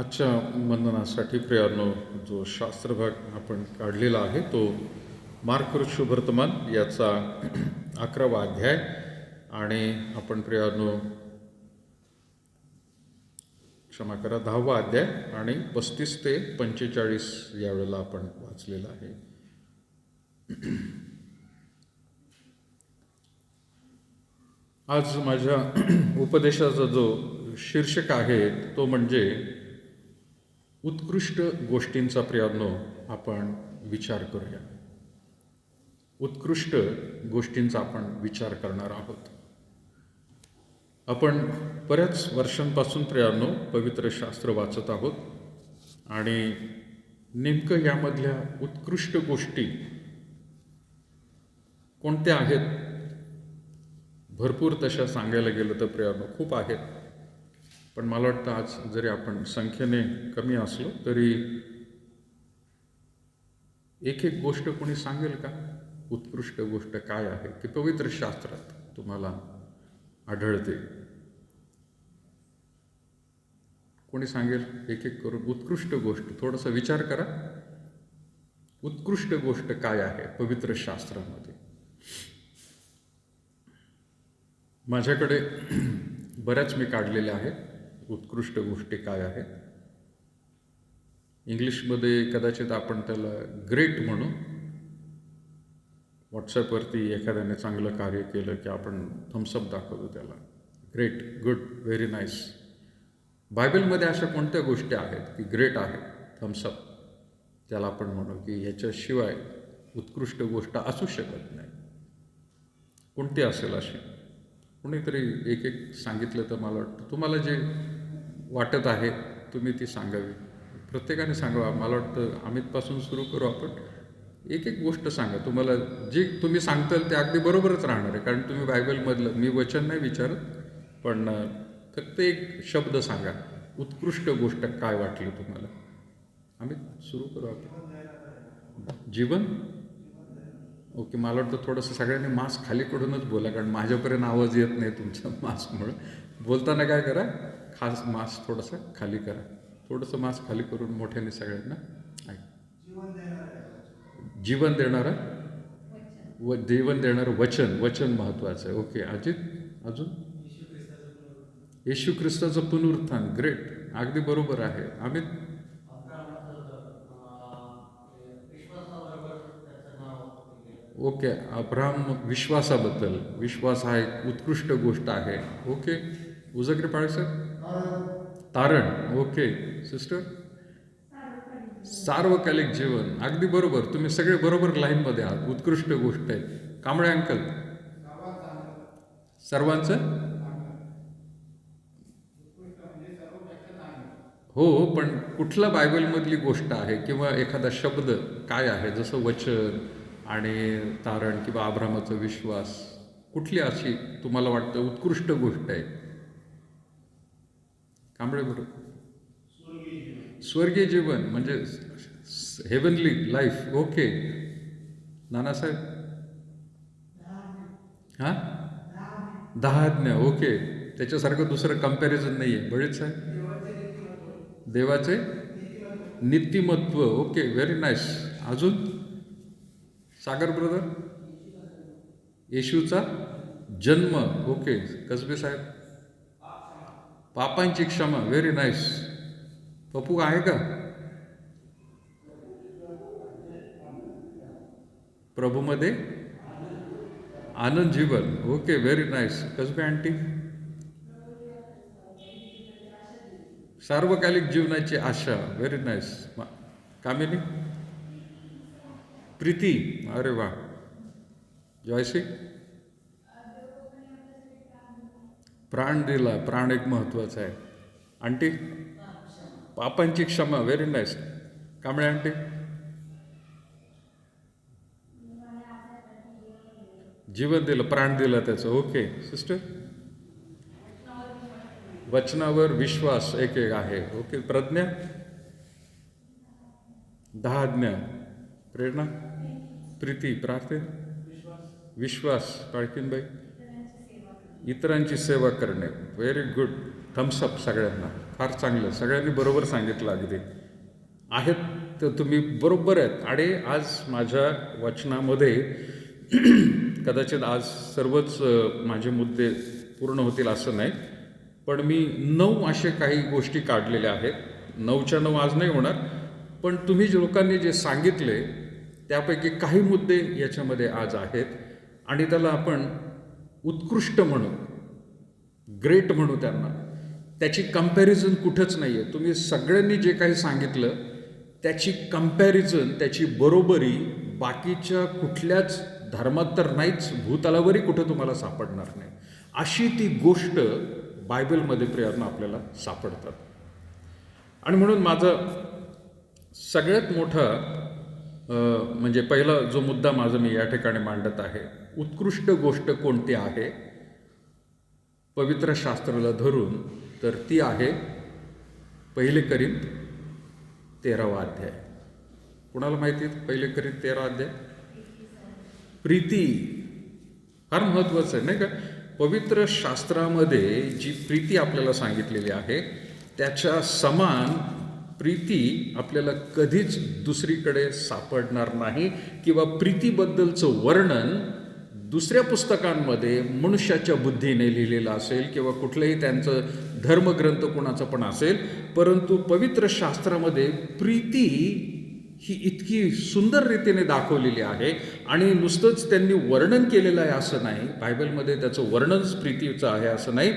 आजच्या मननासाठी प्रियानो जो शास्त्रभाग आपण काढलेला आहे तो मार्क शुभवर्तमान याचा 11वा अध्याय आणि आपण प्रियानो क्षमा करा 10वा अध्याय आणि 35 ते 45 यावेळेला आपण वाचलेला आहे. आज माझ्या उपदेशाचा जो शीर्षक आहे तो म्हणजे उत्कृष्ट गोष्टींचा प्रियानो आपण विचार करूया. उत्कृष्ट गोष्टींचा आपण विचार करणार आहोत. आपण बऱ्याच वर्षांपासून प्रियानो पवित्र शास्त्र वाचत आहोत आणि नेमकं यामधल्या उत्कृष्ट गोष्टी कोणत्या आहेत? भरपूर तशा सांगायला गेलं तर प्रियानो खूप आहेत, पण मला वाटतं आज जरी आपण संख्येने कमी असलो तरी एक एक गोष्ट कोणी सांगेल का? उत्कृष्ट गोष्ट काय आहे की पवित्र शास्त्रात तुम्हाला आढळते? कोणी सांगेल एक एक करून? उत्कृष्ट गोष्ट थोडासा विचार करा. उत्कृष्ट गोष्ट काय आहे पवित्र शास्त्रामध्ये? माझ्याकडे बऱ्याच मी काढलेल्या आहेत उत्कृष्ट गोष्टी काय आहेत. इंग्लिशमध्ये कदाचित आपण त्याला ग्रेट म्हणू. व्हॉट्सॲपवरती एखाद्याने चांगलं कार्य केलं की आपण थम्सअप दाखवतो त्याला, ग्रेट, गुड, व्हेरी नाईस. बायबलमध्ये अशा कोणत्या गोष्टी आहेत की ग्रेट आहेत, थम्सअप त्याला आपण म्हणू की ह्याच्याशिवाय उत्कृष्ट गोष्ट असू शकत नाही? कोणती असेल अशी? कोणीतरी एक एक सांगितलं तर मला वाटतं तुम्हाला जे वाटत आहे तुम्ही ती सांगावी. प्रत्येकाने सांगावा. मला वाटतं अमितपासून सुरू करू आपण. एक एक गोष्ट सांगा. तुम्हाला जे तुम्ही सांगताल ते अगदी बरोबरच राहणार आहे, कारण तुम्ही बायबलमधलं, मी वचन नाही विचारत, पण फक्त एक शब्द सांगा. उत्कृष्ट गोष्ट काय वाटली तुम्हाला? अमित सुरू करू आपण. जीवन. ओके, मला वाटतं थोडंसं सगळ्यांनी मास्क खाली करूनच बोला, कारण माझ्यापर्यंत आवाज येत नाही तुमच्या मास्कमुळे. बोलताना काय करा, खास मास्क थोडासा खाली करा. थोडंसं मास्क खाली करून मोठ्याने सगळ्यांना ऐक. जीवन देणारं जीवन देणारं वचन. वचन महत्त्वाचं आहे. ओके अजित, अजून? येशू ख्रिस्ताचं पुनरुत्थान. ग्रेट, अगदी बरोबर आहे. अमित? ओके, अब्राहम, विश्वासाबद्दल. विश्वास हा एक उत्कृष्ट गोष्ट आहे. ओके, उजगरे पाळसाहेब? तारण. Okay sister? सार्वकालिक जीवन. अगदी बरोबर, तुम्ही सगळे बरोबर लाईनमध्ये आहात. उत्कृष्ट गोष्ट आहे. कांबळे अंकल? सर्वांचं. हो, पण कुठला बायबलमधली गोष्ट आहे किंवा एखादा शब्द काय आहे? जसं वचन आणि तारण किंवा अब्राहमाचा विश्वास. कुठली अशी तुम्हाला वाटतं उत्कृष्ट गोष्ट आहे? कांबळे बरोबर. स्वर्गीय जीवन म्हणजे हेवनली लाईफ. ओके, नानासाहेब? हां, 10 आज्ञा. ओके, त्याच्यासारखं दुसरं कंपॅरिझन नाही आहे. बळीच साहेब? देवाचे नीतिमत्व. Okay, very nice. अजून? सागर ब्रदर? येशूचा जन्म. ओके, कसबे साहेब? पापांची क्षमा. Very nice. पप्पू आहे का? प्रभूमध्ये आनंद जीवन. Okay, very nice. Kasbe aunty? सार्वकालिक जीवनाची आशा. Very nice. कामिनी? प्रीती. अरे वा. जॉयसी? प्राण दिला. प्राण एक महत्त्वाचा आहे. आंटी? पापांची क्षमा. Very nice. कांबळे आंटी? जीवन दिलं, प्राण दिलं त्याचं. Okay sister? वचनावर विश्वास. एक एक आहे. ओके, प्रज्ञा? 10 आज्ञा. प्रेरणा? प्रीती. प्रार्थना? विश्वास. पाळकीनबाई? इतरांची सेवा करणे. Very good. थम्सअप सगळ्यांना. फार चांगलं. सगळ्यांनी बरोबर सांगितलं अगदी. आहेत तर तुम्ही बरोबर आहेत. आणि आज माझ्या वचनामध्ये कदाचित आज सर्वच माझे मुद्दे पूर्ण होतील असं नाही, पण मी 9 असे काही गोष्टी काढलेल्या आहेत. 9च्या 9 आज नाही होणार, पण तुम्ही लोकांनी जे सांगितले त्यापैकी काही मुद्दे याच्यामध्ये आज आहेत आणि त्याला आपण उत्कृष्ट म्हणू, ग्रेट म्हणू त्यांना. त्याची कंपॅरिझन कुठंच नाही आहे. तुम्ही सगळ्यांनी जे काही सांगितलं त्याची कंपॅरिझन, त्याची बरोबरी बाकीच्या कुठल्याच धर्मात तर नाहीच, भूतलावरही कुठं तुम्हाला सापडणार नाही. अशी ती गोष्ट बायबलमध्ये प्रियांनो आपल्याला सापडतात. आणि म्हणून माझा सगळ्यात मोठा म्हणजे पहिला जो मुद्दा माझा मी या ठिकाणी मांडत आहे, उत्कृष्ट गोष्ट कोणती आहे पवित्र शास्त्राला धरून, तर ती आहे 1 कोरिंथ 13वा अध्याय. कुणाला माहिती आहे 1 कोरिंथ 13 अध्याय? प्रीती फार महत्त्वाचं आहे नाही का? पवित्र शास्त्रामध्ये जी प्रीती आपल्याला सांगितलेली आहे त्याच्या समान प्रीती आपल्याला कधीच दुसरीकडे सापडणार नाही, किंवा प्रीतीबद्दलचं वर्णन दुसऱ्या पुस्तकांमध्ये मनुष्याच्या बुद्धीने लिहिलेलं असेल किंवा कुठलंही त्यांचं धर्मग्रंथ कोणाचं पण असेल, परंतु पवित्र शास्त्रामध्ये प्रीती ही इतकी सुंदर रीतीने दाखवलेली आहे. आणि नुसतंच त्यांनी वर्णन केलेलं आहे असं नाही, बायबलमध्ये त्याचं वर्णनच प्रीतीचं आहे असं नाही,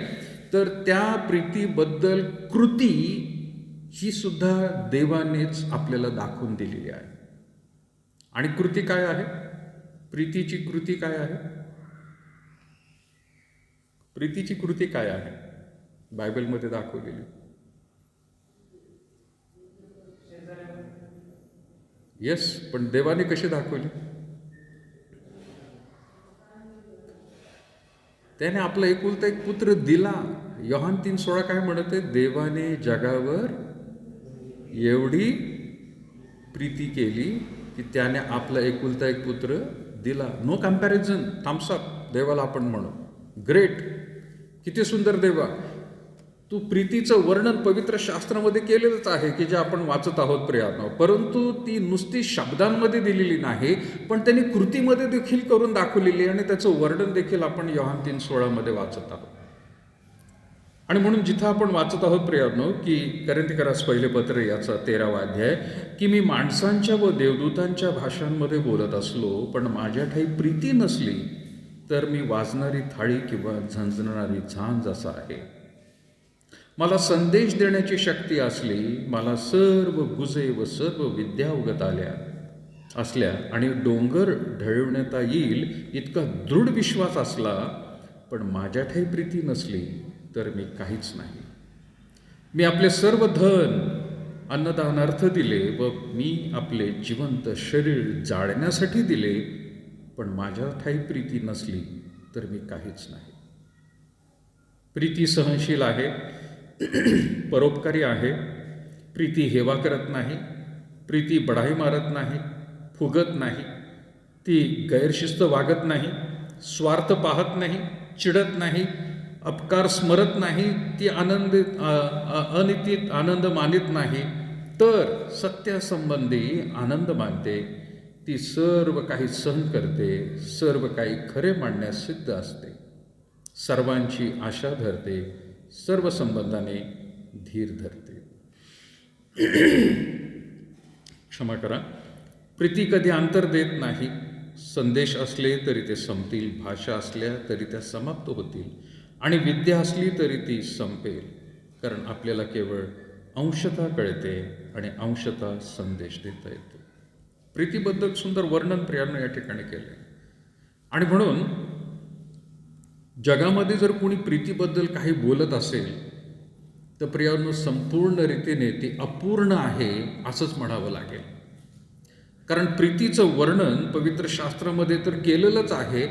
तर त्या प्रीतीबद्दल कृती ही सुद्धा देवानेच आपल्याला दाखवून दिलेली आहे. आणि कृती काय आहे? प्रीतीची कृती काय आहे? प्रीतीची कृती काय आहे बायबलमध्ये दाखवलेली? येस, पण देवाने कशी दाखवली? त्याने आपला एकुलता एक पुत्र दिला. योहान 3:16 काय म्हणते? देवाने जगावर एवढी प्रीती केली की त्याने आपला एकुलता एक पुत्र दिला. No comparison. थम्सअप देवाला आपण म्हणू. ग्रेट. किती सुंदर देवा. तू प्रीतीचं वर्णन पवित्र शास्त्रामध्ये केलेलंच आहे की जे आपण वाचत आहोत प्रियांनो, परंतु ती नुसती शब्दांमध्ये दिलेली नाही, पण त्यांनी कृतीमध्ये देखील करून दाखवलेली, आणि त्याचं वर्णन देखील आपण योहान 3:16 वाचत आहोत. आणि म्हणून जिथं आपण वाचत आहोत प्रियांनो की कोरिंथीकरास पहिले पत्र याचा 13वा अध्याय, की मी माणसांच्या व देवदूतांच्या भाषांमध्ये बोलत असलो पण माझ्या ठाई प्रीती नसली तर मी वाजणारी थाळी किंवा झंझणारी झांज असा आहे. मला संदेश देण्याची शक्ती असली, मला सर्व गुजे व सर्व विद्या अवगत असल्या आणि डोंगर ढळवण्यात येईल इतका दृढ विश्वास असला, पण माझ्या ठाई प्रीती नसली तर मी काहीच नाही. मी आपले सर्व धन अन्नदानार्थ दिले व मी आपले जिवंत शरीर जाळण्यासाठी दिले, पण माझ्या ठाई प्रीती नसली तर मी काहीच नाही. प्रीती सहनशील आहे, परोपकारी आहे. प्रीती हेवा करत नाही, प्रीती बढाई मारत नाही, फुगत नाही, ती गैरशिस्त वागत नाही, स्वार्थ पाहत नाही, चिडत नाही, अपकार स्मरत नाही, ती अनितीत आनंद मानित नाही, तर सत्यासंबंधी आनंद मानते. ती सर्व काही सहन करते, सर्व काही खरे मानण्यास सिद्ध असते, सर्वांची आशा धरते, सर्व संबंधाने धीर धरते. क्षमा करा. प्रीती कधी अंतर देत नाही. संदेश असले तरी ते संपतील, भाषा असल्या तरी त्या समाप्त होतील, आणि विद्या असली तरी ती संपेल, कारण आपल्याला केवळ अंशतः कळते आणि अंशतः संदेश देता येतो. प्रीतीबद्दल सुंदर वर्णन प्रियांनो या ठिकाणी केले. आणि म्हणून जगामध्ये जर कोणी प्रीतीबद्दल काही बोलत असेल तर प्रियांनो संपूर्ण रीतीने ती अपूर्ण आहे असंच म्हणावं लागेल. कारण प्रीतीचं वर्णन पवित्र शास्त्रामध्ये तर केलेलंच आहे,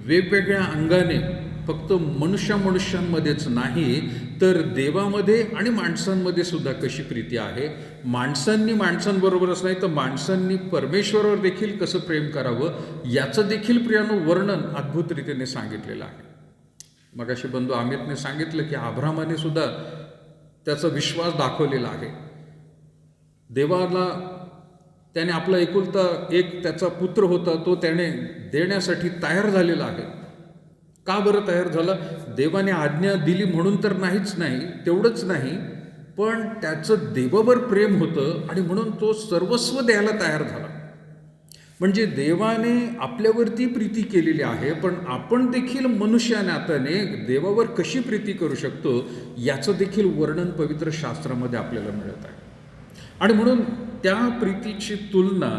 वेगवेगळ्या अंगाने, फक्त मनुष्यांमध्येच नाही तर देवामध्ये आणि माणसांमध्ये सुद्धा कशी प्रीती आहे. माणसांनी माणसांबरोबरच नाही तर माणसांनी परमेश्वरावर देखील कसं प्रेम करावं याचं देखील प्रियांनो वर्णन अद्भुत रीतीने सांगितलेलं आहे. मगाशी बंधू अमितने सांगितलं की अब्रामाने सुद्धा त्याचा विश्वास दाखवलेला आहे. देवाला त्याने आपला एकुलता एक त्याचा पुत्र होता तो त्याने देण्यासाठी तयार झालेला आहे. का बरं तयार झाला? देवाने आज्ञा दिली म्हणून तर नाही, तेवढंच नाही, पण त्याचं देवावर प्रेम होतं आणि म्हणून तो सर्वस्व द्यायला तयार झाला. म्हणजे देवाने आपल्यावरती प्रीती केलेली आहे, पण आपण देखील मनुष्य नात्याने देवावर कशी प्रीती करू शकतो याचं देखील वर्णन पवित्र शास्त्रामध्ये आपल्याला मिळत आहे. आणि म्हणून त्या प्रीतीची तुलना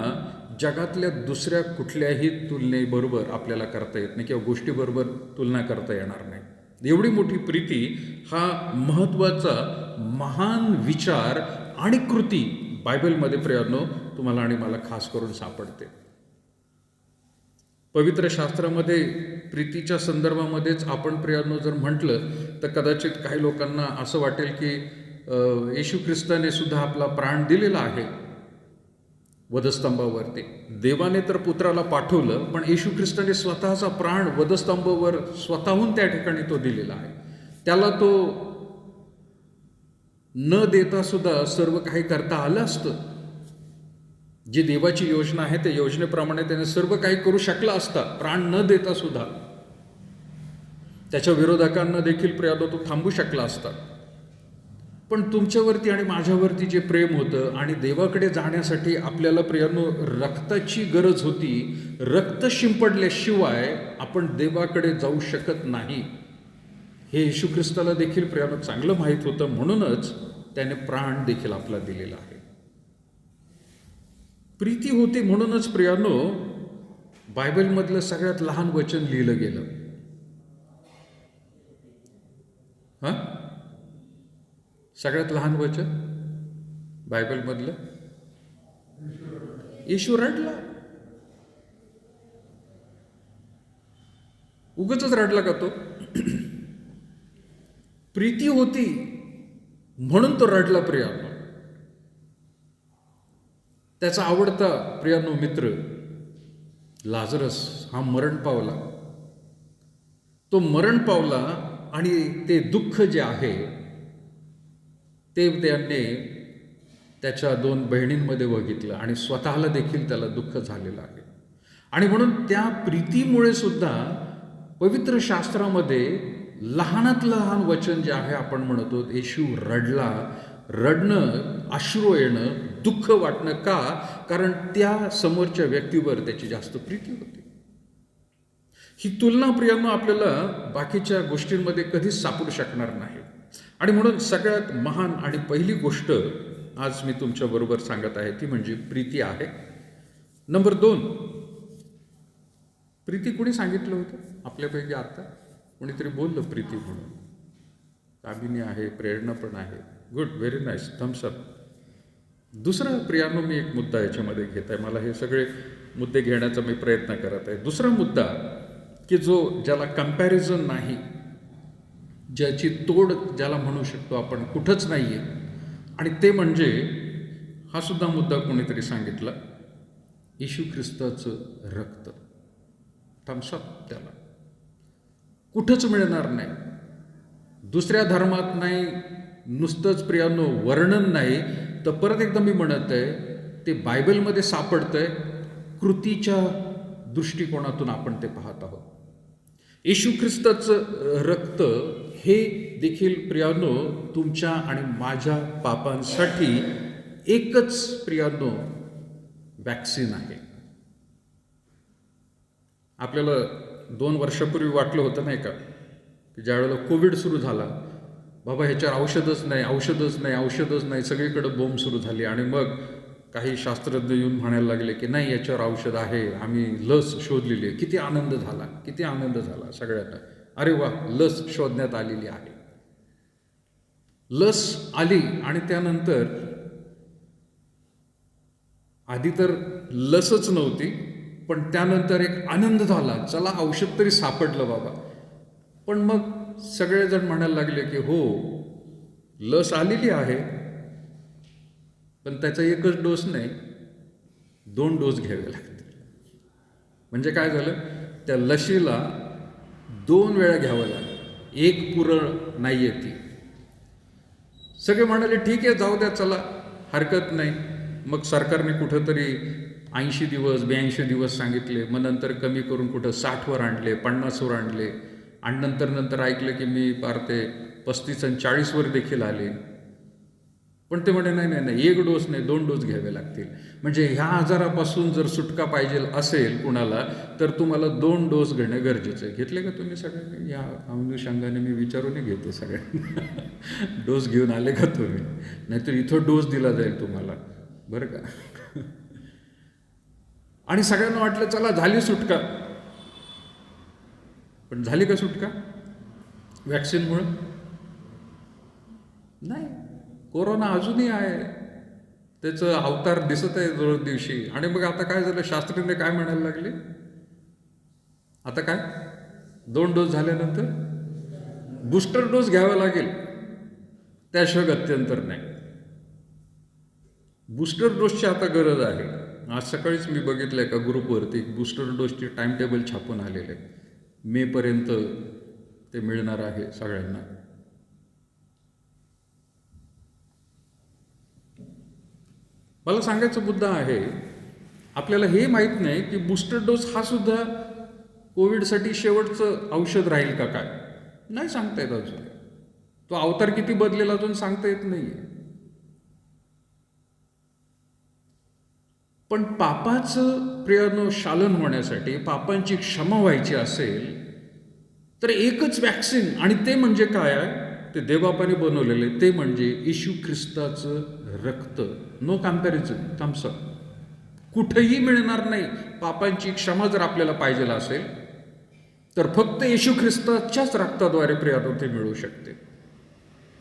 जगातल्या दुसऱ्या कुठल्याही तुलनेबरोबर आपल्याला करता येत नाही किंवा गोष्टीबरोबर तुलना करता येणार नाही. एवढी मोठी प्रीती हा महत्त्वाचा महान विचार आणि कृती बायबलमध्ये प्रियांनो तुम्हाला आणि मला खास करून सापडते. पवित्र शास्त्रामध्ये प्रीतीच्या संदर्भामध्येच आपण प्रियांनो जर म्हटलं तर कदाचित काही लोकांना असं वाटेल की येशू ख्रिस्ताने सुद्धा आपला प्राण दिलेला आहे वधस्तंभावरती. देवाने तर पुत्राला पाठवलं, पण येशू ख्रिस्ताने स्वतःचा प्राण वधस्तंभावर स्वतःहून त्या ठिकाणी तो दिलेला आहे. त्याला तो न देता सुद्धा सर्व काही करता आलं असतं. जी देवाची योजना आहे त्या योजनेप्रमाणे त्याने सर्व काही करू शकला असता प्राण न देता सुद्धा. त्याच्या विरोधकांना देखील प्रियांनो तो थांबू शकला असता. पण तुमच्यावरती आणि माझ्यावरती जे प्रेम होतं आणि देवाकडे जाण्यासाठी आपल्याला प्रियांनो रक्ताची गरज होती. रक्त शिंपडल्याशिवाय आपण देवाकडे जाऊ शकत नाही हे येशू ख्रिस्ताला देखील प्रियांनो चांगलं माहीत होतं. म्हणूनच त्याने प्राण देखील आपला दिलेला आहे. प्रीती होती म्हणूनच प्रियांनो बायबलमधलं सगळ्यात लहान वचन लिहिलं गेलं. सगळ्यात लहान वचन बायबलमधलं येशू रडला. उगाचच रडला का तो? प्रीती होती म्हणून तो रडला प्रियांनो. त्याचा आवडता प्रियांनो मित्र लाजरस हा मरण पावला. तो मरण पावला आणि ते दुःख जे आहे ते त्याने त्याच्या 2 बहिणींमध्ये बघितलं आणि स्वतःला देखील त्याला दुःख झालेलं आहे. आणि म्हणून त्या प्रीतीमुळे सुद्धा पवित्र शास्त्रामध्ये लहानात लहान वचन जे आहे आपण म्हणतो येशू रडला. रडणं, अश्रू येणं, दुःख वाटणं का? कारण त्या समोरच्या व्यक्तीवर त्याची जास्त प्रीती होती. ही तुलना प्रियांनो आपल्याला बाकीच्या गोष्टींमध्ये कधीच सापडू शकणार नाही. आणि म्हणून सगळ्यात महान आणि पहिली गोष्ट आज मी तुमच्याबरोबर सांगत आहे ती म्हणजे प्रीती आहे. नंबर 2, प्रीती कुणी सांगितलं होतं आपल्यापैकी? आता कोणीतरी बोललं प्रीती म्हणून. कामिनी आहे, प्रेरणा पण आहे. Good, very nice, Thums Up. दुसरा प्रियांनो मी एक मुद्दा याच्यामध्ये घेत आहे. मला हे सगळे मुद्दे घेण्याचा मी प्रयत्न करत आहे. दुसरा मुद्दा की ज्याला कंपॅरिझन नाही, ज्याची तोड ज्याला म्हणू शकतो आपण कुठंच नाही आहे, आणि ते म्हणजे हा सुद्धा मुद्दा कोणीतरी सांगितला, येशू ख्रिस्ताचं रक्त. थम्सअप. त्याला कुठंच मिळणार नाही, दुसऱ्या धर्मात नाही, नुसतंच प्रियांनो वर्णन नाही, तर परत एकदा मी म्हणत आहे ते बायबलमध्ये सापडतंय. कृतीच्या दृष्टिकोनातून आपण ते पाहत आहोत. येशू ख्रिस्ताचं रक्त हे देखील प्रियांनो तुमच्या आणि माझ्या पापांसाठी एकच प्रियांनो वॅक्सिन आहे. आपल्याला 2 वर्षापूर्वी वाटलं होतं नाही का की ज्यावेळेला कोविड सुरू झाला, बाबा ह्याच्यावर औषधच नाही, सगळीकडे बोंब सुरू झाली. आणि मग काही शास्त्रज्ञ येऊन म्हणायला लागले की नाही, याच्यावर औषध आहे, आम्ही लस शोधलेली आहे. किती आनंद झाला सगळ्यांना. अरे वा, लस शोधण्यात आलेली आहे. लस आली आणि त्यानंतर आधी तर लसच नव्हती, पण त्यानंतर एक आनंद झाला, चला औषध तरी सापडलं बाबा. पण मग सगळेजण म्हणायला लागले की हो, लस आलेली आहे, पण त्याचा एकच डोस नाही, 2 डोस घ्यावे लागतील. म्हणजे काय झालं, त्या लशीला 2 वेळा घ्यावं लागलं. एक पुरं नाही आहे ती. सगळे म्हणाले ठीक आहे, जाऊ द्या, चला हरकत नाही. मग सरकारने कुठंतरी 80 दिवस 82 दिवस सांगितले, मग नंतर कमी करून कुठं 60वर आणले, 50वर आणले, आणि नंतर ऐकलं की मी पार ते 35 आणि 40वर देखील आले. पण ते म्हणे नाही, 1 डोस नाही, 2 डोस घ्यावे लागतील. म्हणजे ह्या आजारापासून जर सुटका पाहिजे असेल कुणाला, तर तुम्हाला 2 डोस घेणं गरजेचं आहे. घेतले का तुम्ही सगळ्यांनी? या अनुषंगाने मी विचारूनही घेते सगळ्यांना. डोस घेऊन आले का तुम्ही? नाहीतर इथं डोस दिला जाईल तुम्हाला, बरं का. आणि सगळ्यांना वाटलं चला झाली सुटका. पण झाली का सुटका वॅक्सिनमुळं? नाही. कोरोना अजूनही आहे, त्याचं अवतार दिसत आहे दर दिवशी. आणि मग आता काय झालं, शास्त्रज्ञ काय म्हणायला लागले, आता काय 2 डोस झाल्यानंतर बूस्टर डोस घ्यावा लागेल, त्याशिवाय गत्यंतर नाही. बूस्टर डोसची आता गरज आहे. आज सकाळीच मी बघितलं एका ग्रुपवरती बूस्टर डोसची टाइम टेबल छापून आलेले. मेपर्यंत ते मिळणार आहे सगळ्यांना. मला सांगायचा मुद्दा आहे, आपल्याला हे माहीत नाही की बूस्टर डोस हा सुद्धा कोविडसाठी शेवटचं औषध राहील का काय, नाही सांगता येत अजून. तो अवतार किती बदलेल अजून सांगता येत नाही. पण पापाचं प्रियानो शालन होण्यासाठी, पापांची क्षमा व्हायची असेल तर एकच वॅक्सिन, आणि ते म्हणजे काय आहे, ते देवबापाने बनवलेले, ते म्हणजे येशू ख्रिस्ताचं रक्त. No comparison, Thums Up. कुठेही मिळणार नाही. पापांची क्षमा जर आपल्याला पाहिजे असेल तर फक्त येशू ख्रिस्ताच्याच रक्ताद्वारे प्रियानो ते मिळू शकते.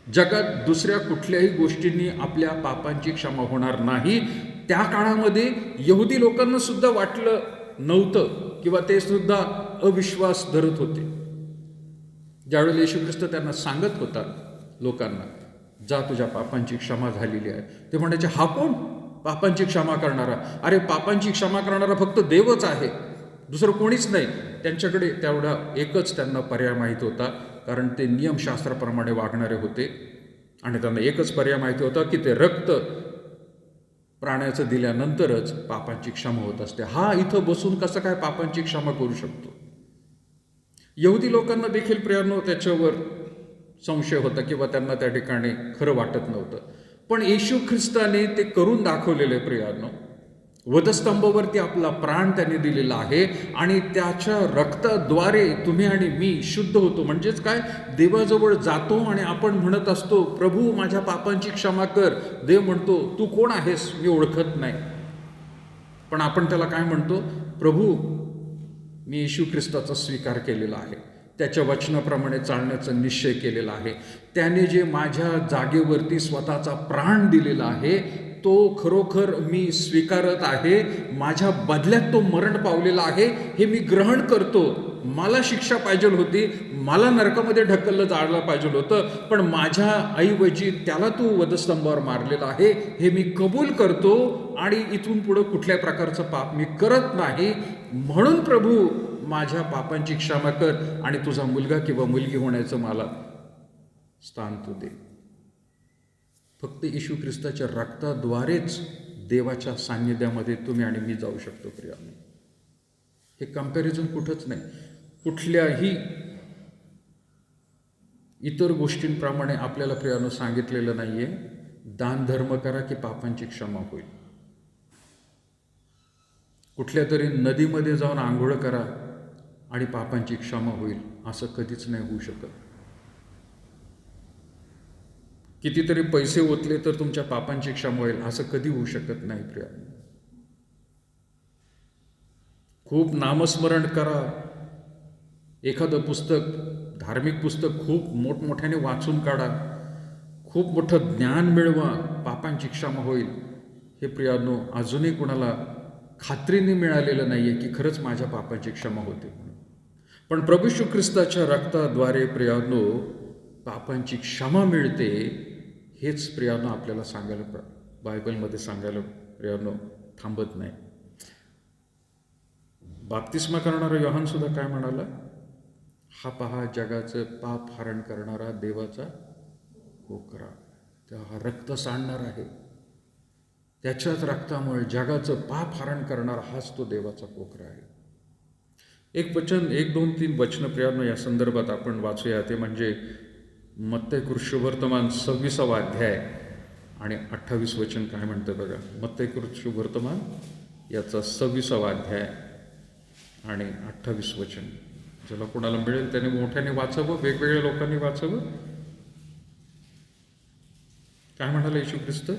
जगात दुसऱ्या कुठल्याही गोष्टींनी आपल्या पापांची क्षमा होणार नाही. त्या काळामध्ये यहुदी लोकांना सुद्धा वाटलं नव्हतं, किंवा ते सुद्धा अविश्वास धरत होते. ज्यावेळेला येशू ख्रिस्त त्यांना सांगत होता लोकांना, जा तुझ्या पापांची क्षमा झालेली आहे, ते म्हणायचे हा कोण पापांची क्षमा करणारा? अरे पापांची क्षमा करणारा फक्त देवच आहे, दुसरं कोणीच नाही. त्यांच्याकडे तेवढा एकच त्यांना पर्याय माहीत होता, कारण ते नियमशास्त्राप्रमाणे वागणारे होते. आणि त्यांना एकच पर्याय माहिती होता की ते रक्त प्राण्याचं दिल्यानंतरच पापांची क्षमा होत असते. हा इथं बसून कसं काय पापांची क्षमा करू शकतो? यहुदी लोकांना देखील प्रियानो त्याच्यावर संशय होता, किंवा त्यांना त्या ठिकाणी खरं वाटत नव्हतं. पण येशू ख्रिस्ताने ते करून दाखवलेले प्रियानो. वधस्तंभावरती आपला प्राण त्याने दिलेला आहे, आणि त्याच्या रक्ताद्वारे तुम्ही आणि मी शुद्ध होतो. म्हणजेच काय, देवाजवळ जातो आणि आपण म्हणत असतो प्रभू माझ्या पापांची क्षमा कर. देव म्हणतो तू कोण आहेस, मी ओळखत नाही. पण आपण त्याला काय म्हणतो, प्रभू मी येशू ख्रिस्ताचा स्वीकार केलेला आहे, त्याच्या वचनाप्रमाणे चालण्याचा निश्चय केलेला आहे, त्याने जे माझ्या जागेवरती स्वतःचा प्राण दिलेला आहे तो खरोखर मी स्वीकारत आहे. माझ्या बदल्यात तो मरण पावलेला आहे, हे मी ग्रहण करतो. मला शिक्षा पाहिजे होती, मला नरकामध्ये ढकललं जायला पाहिजे होतं, पण माझ्या ऐवजी त्याला तू वधस्तंभावर मारलेला आहे, हे मी कबूल करतो. आणि इथून पुढं कुठल्या प्रकारचं पाप मी करत नाही. म्हणून प्रभू माझ्या पापांची क्षमा कर, आणि तुझा मुलगा किंवा मुलगी होण्याचं मला स्थान तू दे. फक्त येशू ख्रिस्ताच्या रक्ताद्वारेच देवाच्या सान्निध्यामध्ये तुम्ही आणि मी जाऊ शकतो प्रियानो. हे कंपॅरिझन कुठंच नाही. कुठल्याही इतर गोष्टींप्रमाणे आपल्याला प्रियानो सांगितलेलं नाहीये दान धर्म करा की पापांची क्षमा होईल. कुठल्या तरी नदीमध्ये जाऊन आंघोळ करा आणि पापांची क्षमा होईल, असं कधीच नाही होऊ शकत. कितीतरी पैसे ओतले तर तुमच्या पापांची क्षमा होईल, असं कधी होऊ शकत नाही प्रियानो. खूप नामस्मरण करा, एखादं पुस्तक, धार्मिक पुस्तक खूप मोठमोठ्याने वाचून काढा, खूप मोठं ज्ञान मिळवा, पापांची क्षमा होईल, हे प्रियानो अजूनही कुणाला खात्रीने मिळालेलं नाहीये की खरंच माझ्या पापांची क्षमा होते. पण प्रभू येशू ख्रिस्ताच्या रक्ताद्वारे प्रियानो पापांची क्षमा मिळते. हेच प्रियानो आपल्याला सांगायला बायबलमध्ये सांगायला प्रियानो थांबत नाही. बाप्तिस्मा करणारा योहान सुद्धा काय म्हणाला, हा पहा जगाचं पाप हरण करणारा देवाचा कोकरा. तेव्हा हा रक्त सांडणार आहे. त्याच्याच रक्तामुळे जगाचं पाप हरण करणारा हाच तो देवाचा कोकरा आहे. एक वचन, 1, 2, 3 वचन प्रियांनो या संदर्भात आपण वाचूया. ते म्हणजे मत्तई शुभवर्तमान 26वा अध्याय आणि 28 वचन काय म्हणतं बघा. मत्तई शुभवर्तमान याचा 26वा अध्याय आणि 28 वचन. ज्याला कोणाला मिळेल त्याने मोठ्याने वाचावं, वेगवेगळ्या लोकांनी वाचावं. काय म्हणाला येशू ख्रिस्त?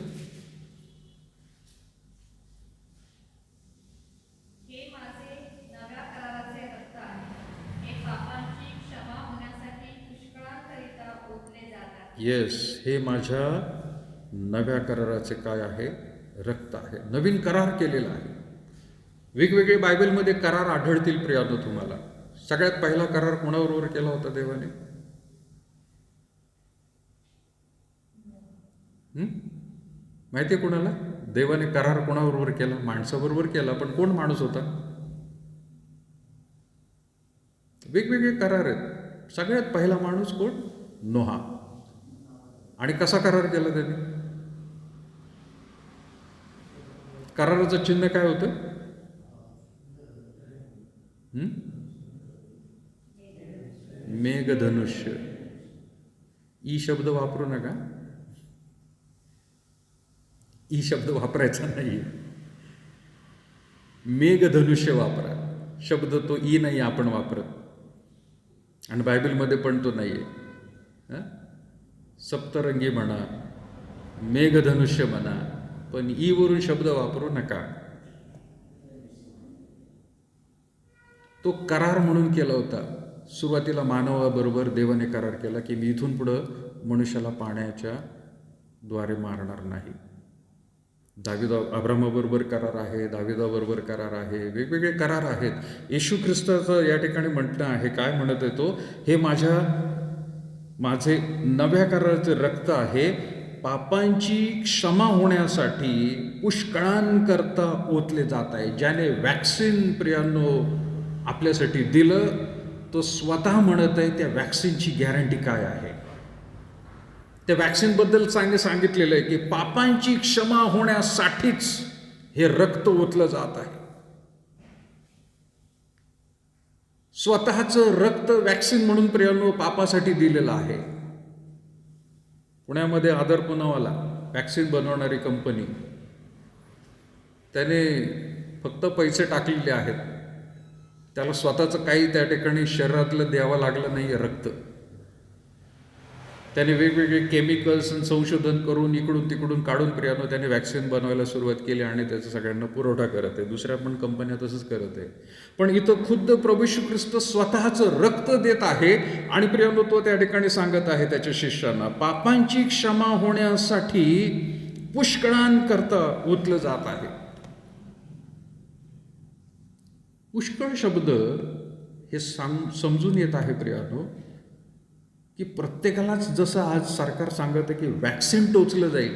येस, हे माझ्या नव्या कराराचे काय आहे? रक्त आहे. नवीन करार केलेला आहे. वेगवेगळे बायबलमध्ये करार आढळतील प्रियांनो तुम्हाला. सगळ्यात पहिला करार कोणाबरोबर केला होता देवाने? माहिती आहे कोणाला? देवाने करार कोणाबरोबर केला? माणसाबरोबर केला. पण कोण माणूस होता? वेगवेगळे करार आहेत. सगळ्यात पहिला माणूस कोण? नोहा. आणि कसा करार केला त्याने? कराराचं चिन्ह काय होतं? मेघधनुष्य. ई शब्द वापरू नका. ई शब्द वापरायचा नाही. मेघधनुष्य वापरा. शब्द तो ई नाही आपण वापरत, आणि बायबलमध्ये पण तो नाही आहे. सप्तरंगी म्हणा, मेघधनुष्य म्हणा, पण ई वरून शब्द वापरू नका. तो करार म्हणून केला होता. सुरुवातीला मानवाबरोबर देवाने करार केला की मी इथून पुढं मनुष्याला पाण्याच्या द्वारे मारणार नाही. अब्रामाबरोबर करार आहे, दाविदाबरोबर करार आहे, वेगवेगळे करार आहेत. येशू ख्रिस्ताचं या ठिकाणी म्हटणं आहे, काय म्हणत आहे तो? हे माझे नव्या कराराचे रक्त आहे, पापांची क्षमा होण्यासाठी पुष्कळांकरता ओतले जात आहे. ज्याने वॅक्सिन प्रियांनो आपल्यासाठी दिलं, तो स्वतः म्हणत आहे त्या वॅक्सिनची गॅरंटी काय आहे. त्या वॅक्सिनबद्दल सांगितलेलं आहे की पापांची क्षमा होण्यासाठीच हे रक्त ओतलं जात आहे. स्वतःचं रक्त वॅक्सिन म्हणून प्रियांनो पापासाठी दिलेलं आहे. पुण्यामध्ये आदर पुनावाला वॅक्सिन बनवणारी कंपनी, त्याने फक्त पैसे टाकलेले आहेत. त्याला स्वतःचं काही त्या ठिकाणी शरीरातलं द्यावं लागलं नाही आहे रक्त. त्याने वेगवेगळे केमिकल्स आणि संशोधन करून इकडून तिकडून काढून प्रियांनो त्याने वॅक्सिन बनवायला सुरुवात केली आणि त्याचा सगळ्यांना पुरवठा करत आहे. दुसऱ्या पण कंपन्या तसंच करत आहे. पण इथं खुद्द प्रभू येशू ख्रिस्त स्वतःचं रक्त देत आहे आणि प्रियांनो तो त्या ठिकाणी सांगत आहे त्याच्या शिष्यांना, पापांची क्षमा होण्यासाठी पुष्कळांकरता ओतलं जात आहे. पुष्कळ शब्द हे समजून येत आहे प्रियांनो की प्रत्येकालाच जसं आज सरकार सांगत आहे की वॅक्सिन टोचलं जाईल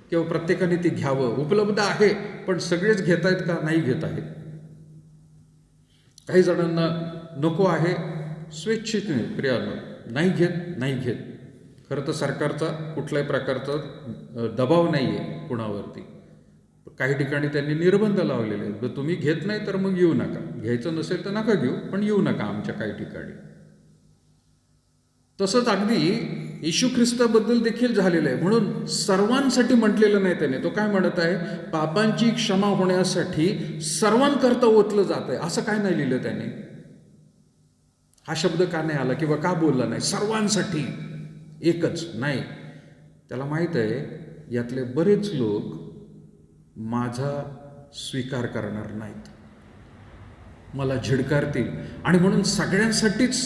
किंवा प्रत्येकाने ते घ्यावं, उपलब्ध आहे, पण सगळेच घेत आहेत का? नाही घेत आहेत. काही जणांना नको आहे, स्वेच्छेने प्रियांनो नाही घेत. खरं तर सरकारचा कुठल्याही प्रकारचा दबाव नाही आहे कुणावरती. काही ठिकाणी त्यांनी निर्बंध लावलेले आहेत. तुम्ही घेत नाही तर मग येऊ नका. घ्यायचं नसेल तर नका घेऊ, पण येऊ नका आमच्या काही ठिकाणी. तसंच अगदी येशू ख्रिस्ताबद्दल देखील झालेलं आहे. म्हणून सर्वांसाठी म्हटलेलं नाही त्याने. तो काय म्हणत आहे? पापांची क्षमा होण्यासाठी सर्वांकरता ओतलं जात आहे. असं काय नाही लिहिलं त्याने? हा शब्द का नाही आला किंवा का बोलला नाही? सर्वांसाठी एकच नाही. त्याला माहीत आहे यातले बरेच लोक माझा स्वीकार करणार नाहीत, मला झिडकारतील, आणि म्हणून सगळ्यांसाठीच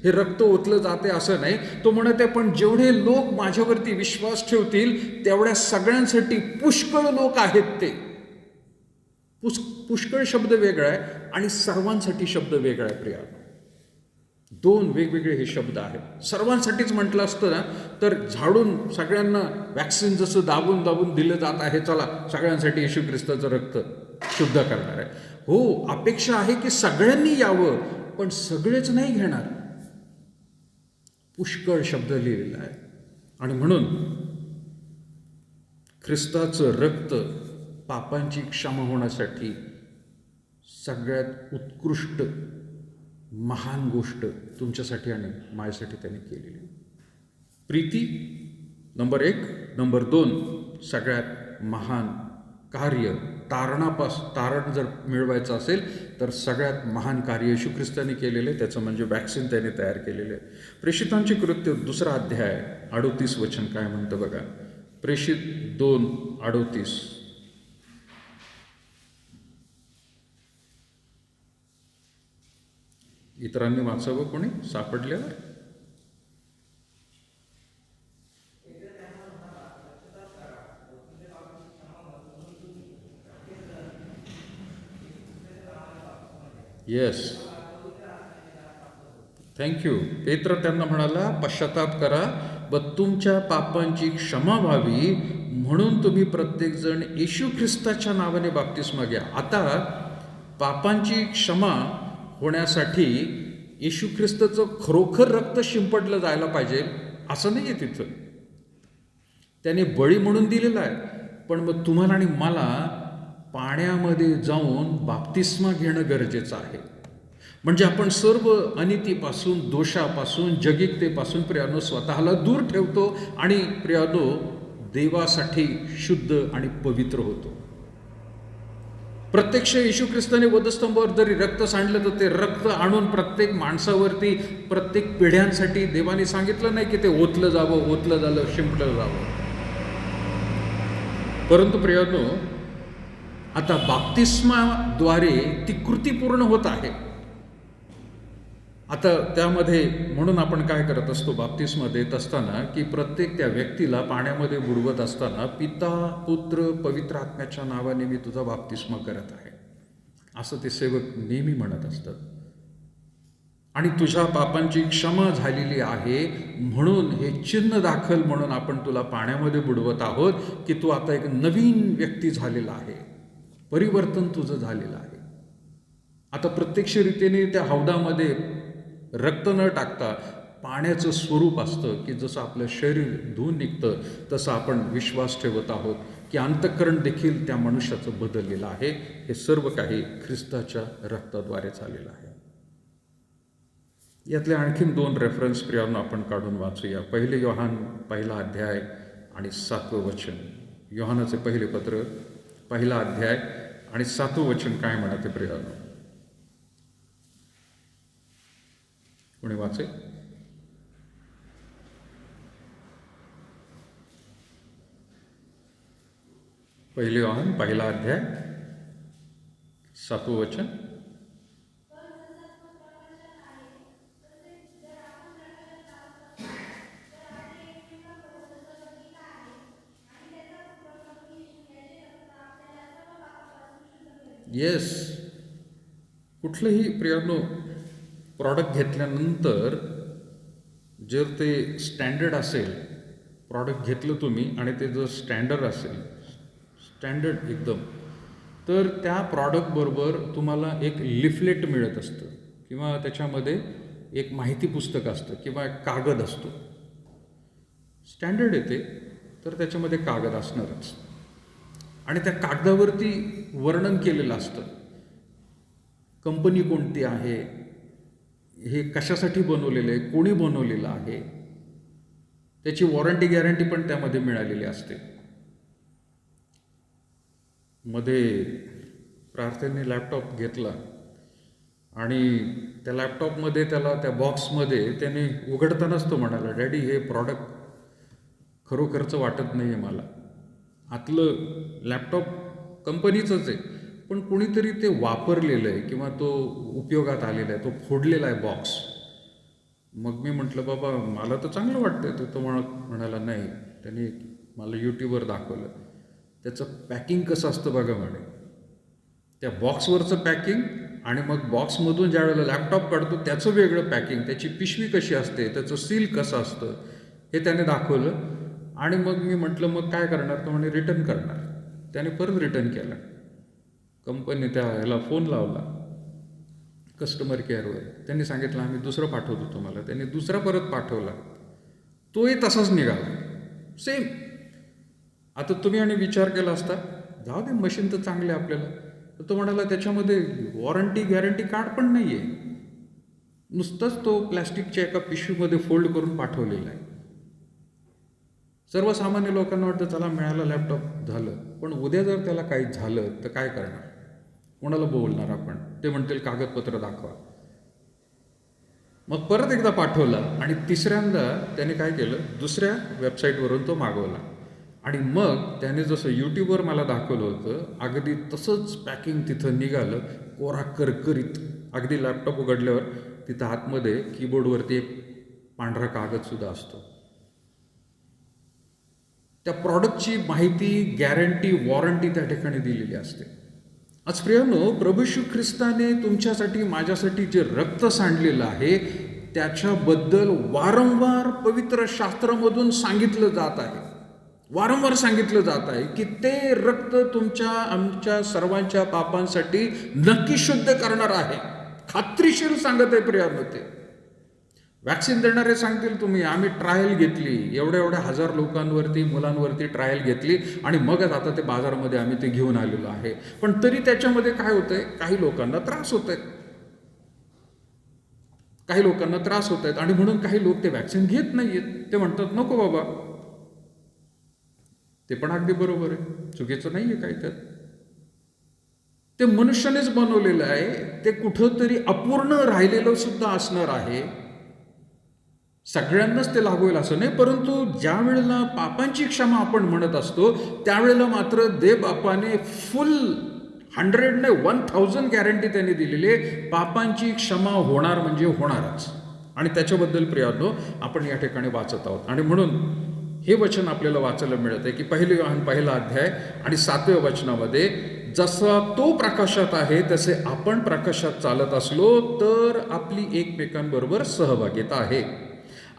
हे रक्त ओतलं जाते असं नाही. तो म्हणत आहे पण जेवढे लोक माझ्यावरती विश्वास ठेवतील तेवढ्या सगळ्यांसाठी पुष्कळ लोक आहेत. ते पुष्कळ शब्द वेगळा आहे आणि सर्वांसाठी शब्द वेगळा आहे प्रिया. दोन वेगवेगळे हे शब्द आहेत. सर्वांसाठीच म्हटलं असतं ना तर झाडून सगळ्यांना वॅक्सिन जसं दाबून दाबून दिलं जात आहे, चला सगळ्यांसाठी येशू ख्रिस्ताचं रक्त शुद्ध करणार आहे. हो, अपेक्षा आहे की सगळ्यांनी यावं, पण सगळेच नाही घेणार. पुष्कळ शब्द लिहिलेला आहे. आणि म्हणून ख्रिस्ताचं रक्त पापांची क्षमा होण्यासाठी सगळ्यात उत्कृष्ट महान गोष्ट तुमच्यासाठी आणि माझ्यासाठी त्यांनी केलेली. प्रीती नंबर 1. नंबर 2, सगळ्यात महान कार्य, तारण जर मिळवायचं असेल तर सगळ्यात महान कार्य येशू ख्रिस्ताने केलेलं आहे, त्याचं म्हणजे वॅक्सिन त्याने तयार केलेलं आहे. प्रेषितांचे कृत्य 2 अध्याय 38 वचन काय म्हणतं बघा. प्रेषित 2:38. इतरांनी वाचावं कोणी सापडल्यावर. Yes, thank you. पेत्र त्यांना म्हणाला, पश्चाताप करा व तुमच्या पापांची क्षमा व्हावी म्हणून तुम्ही प्रत्येकजण येशू ख्रिस्ताच्या नावाने बाप्तिस्मा घ्या. आता पापांची क्षमा होण्यासाठी येशू ख्रिस्ताचं खरोखर रक्त शिंपडलं जायला पाहिजे असं नाही आहे तिथं. त्याने बळी म्हणून दिलेला आहे, पण मग तुम्हाला आणि मला पाण्यामध्ये जाऊन बाप्तिस्मा घेणं गरजेचं आहे. म्हणजे आपण सर्व अनितीपासून, दोषापासून, जगिकतेपासून प्रियानो स्वतःला दूर ठेवतो आणि प्रियानो देवासाठी शुद्ध आणि पवित्र होतो. प्रत्यक्ष येशू ख्रिस्ताने वधस्तंभावर जरी रक्त सांडलं तर ते रक्त आणून प्रत्येक माणसावरती, प्रत्येक पिढ्यांसाठी देवाने सांगितलं नाही की ते ओतलं जावं, ओतलं झालं, शिंपलं जावं. परंतु प्रियानो आता बाप्तिस्माद्वारे ती कृती पूर्ण होत आहे. आता त्यामध्ये म्हणून आपण काय करत असतो बाप्तिस्मा देत असताना, की प्रत्येक त्या व्यक्तीला पाण्यामध्ये बुडवत असताना पिता, पुत्र, पवित्र आत्म्याच्या नावाने मी तुझा बाप्तिस्मा करत आहे असं ते सेवक नेहमी म्हणत असतात. आणि तुझ्या पापांची क्षमा झालेली आहे म्हणून हे चिन्ह दाखल म्हणून आपण तुला पाण्यामध्ये बुडवत आहोत की तू आता एक नवीन व्यक्ती झालेला आहे, परिवर्तन तुझं झालेलं आहे. आता प्रत्यक्ष रीतीने त्या हौदामध्ये रक्त न टाकता पाण्याचं स्वरूप असतं की जसं आपलं शरीर धुवून निघतं तसं आपण विश्वास ठेवत आहोत की अंतःकरण देखील त्या मनुष्याचं बदललेलं आहे. हे सर्व काही ख्रिस्ताच्या रक्ताद्वारे झालेलं आहे. यातले आणखीन 2 रेफरन्स प्रियांनो आपण काढून वाचूया. 1 योहान 1 अध्याय आणि 7 वचन. योहानाचे पहिले पत्र 1 अध्याय आणि 7 वचन काय म्हणते प्रियांनो, कोणी वाचे? पहिले योहान 1 अध्याय 7 वचन. येस, कुठलंही प्रियांनो प्रॉडक्ट घेतल्यानंतर जर ते स्टँडर्ड असेल, प्रॉडक्ट घेतलं तुम्ही आणि ते जर स्टँडर्ड असेल, स्टँडर्ड एकदम, तर त्या प्रॉडक्टबरोबर तुम्हाला एक लिफलेट मिळत असतं किंवा त्याच्यामध्ये एक माहिती पुस्तक असतं किंवा एक कागद असतो. स्टँडर्ड येते तर त्याच्यामध्ये कागद असणारच आणि त्या कागदावरती वर्णन केलेलं असतं, कंपनी कोणती आहे, हे कशासाठी बनवलेलं आहे, कोणी बनवलेलं आहे, त्याची वॉरंटी गॅरंटी पण त्यामध्ये मिळालेली असते. मध्ये प्रार्थनेने लॅपटॉप घेतला आणि त्या लॅपटॉपमध्ये त्याला त्या बॉक्समध्ये त्याने उघडतानाच तो म्हणाला, डॅडी हे प्रॉडक्ट खरोखरचं वाटत नाही आहे मला, आतलं लॅपटॉप कंपनीचंच आहे पण कुणीतरी ते वापरलेलं आहे किंवा तो उपयोगात आलेला आहे, तो फोडलेला आहे बॉक्स. मग मी म्हटलं बाबा मला तर चांगलं वाटतं. तर तो म्हणाला नाही, त्याने मला यूट्यूबवर दाखवलं, त्याचं पॅकिंग कसं असतं बघा म्हणे, त्या बॉक्सवरचं पॅकिंग आणि मग बॉक्समधून ज्या वेळेला लॅपटॉप काढतो त्याचं वेगळं पॅकिंग, त्याची पिशवी कशी असते, त्याचं सील कसं असतं हे त्याने दाखवलं. आणि मग मी म्हटलं मग काय करणार, तर म्हणे रिटर्न करणार. त्याने परत रिटर्न केला. कंपनी त्या ह्याला फोन लावला कस्टमर केअरवर. त्यांनी सांगितलं आम्ही दुसरं पाठवतो तुम्हाला. त्यांनी दुसरा परत पाठवला, तोही तसाच निघाला सेम. आता तुम्ही आणि विचार केला असता, जाऊ दे मशीन तर चांगले आपल्याला, तर तो म्हणाला त्याच्यामध्ये वॉरंटी गॅरंटी कार्ड पण नाही आहे, नुसतंच तो प्लॅस्टिकच्या एका पिशवीमध्ये फोल्ड करून पाठवलेला आहे. सर्वसामान्य लोकांना वाटतं चला मिळालं लॅपटॉप झालं, पण उद्या जर त्याला काही झालं तर काय करणार, कोणाला बोलणार आपण? ते म्हणतील कागदपत्र दाखवा. मग परत एकदा पाठवला आणि तिसऱ्यांदा त्याने काय केलं, दुसऱ्या वेबसाईटवरून तो मागवला. आणि मग त्याने जसं यूट्यूबवर मला दाखवलं होतं अगदी तसंच पॅकिंग तिथं निघालं, कोरा करकरीत. अगदी लॅपटॉप उघडल्यावर तिथं आतमध्ये कीबोर्डवरती एक पांढरा कागदसुद्धा असतो. त्या प्रॉडक्टची माहिती, गॅरंटी, वॉरंटी त्या ठिकाणी दिलेली असते. आज प्रियानो, प्रभू येशू ख्रिस्ताने तुमच्यासाठी माझ्यासाठी जे रक्त सांडलेलं आहे त्याच्याबद्दल वारंवार पवित्र शास्त्रामधून सांगितलं जात आहे. वारंवार सांगितलं जात आहे की ते रक्त तुमच्या आमच्या सर्वांच्या पापांसाठी नक्की शुद्ध करणार आहे. खात्रीशीर सांगत आहे प्रियानो. ते वॅक्सिन देणारे सांगतील तुम्ही आम्ही ट्रायल घेतली, एवढ्या 1000 लोकांवरती, मुलांवरती ट्रायल घेतली आणि मगच आता ते बाजारामध्ये आम्ही ते घेऊन आलेलो आहे. पण तरी त्याच्यामध्ये काय होतंय, काही लोकांना त्रास होत आहेत, काही लोकांना त्रास होत आहेत आणि म्हणून काही लोक ते वॅक्सिन घेत नाहीयेत. ते म्हणतात नको बाबा. ते पण अगदी बरोबर आहे, चुकीचं नाहीये काय त्यात. ते मनुष्यानेच बनवलेलं आहे, ते कुठंतरी अपूर्ण राहिलेलं सुद्धा असणार आहे. सगळ्यांनाच ते लागू होईल असं नाही, परंतु ज्या वेळेला पापांची क्षमा आपण म्हणत असतो त्यावेळेला मात्र देव बापाने फुल 100 ने 1000 गॅरंटी त्यांनी दिलेली आहे. पापांची क्षमा होणार म्हणजे होणारच. आणि त्याच्याबद्दल प्रियानो आपण या ठिकाणी वाचत आहोत. आणि म्हणून हे वचन आपल्याला वाचायला मिळत आहे की 1 योहान 1 अध्याय आणि 7व्या वचनामध्ये, जसा तो प्रकाशात आहे तसे आपण प्रकाशात चालत असलो तर आपली एकमेकांबरोबर सहभागिता आहे.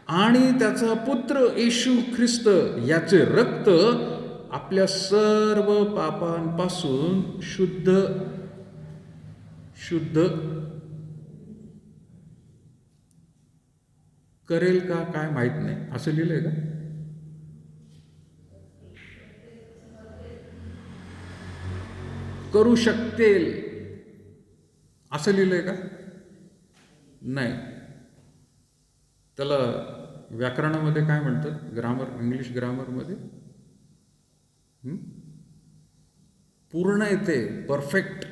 आणि त्याचा पुत्र येशू ख्रिस्त याचे रक्त आपल्या सर्व पापांपासून शुद्ध करेल का काय माहित नाही, असं लिहिलंय का? करू शकतेल असं लिहिलंय का? नाही. त्याला व्याकरणामध्ये काय म्हणतात, ग्रामर, इंग्लिश ग्रामरमध्ये पूर्ण येते, परफेक्ट,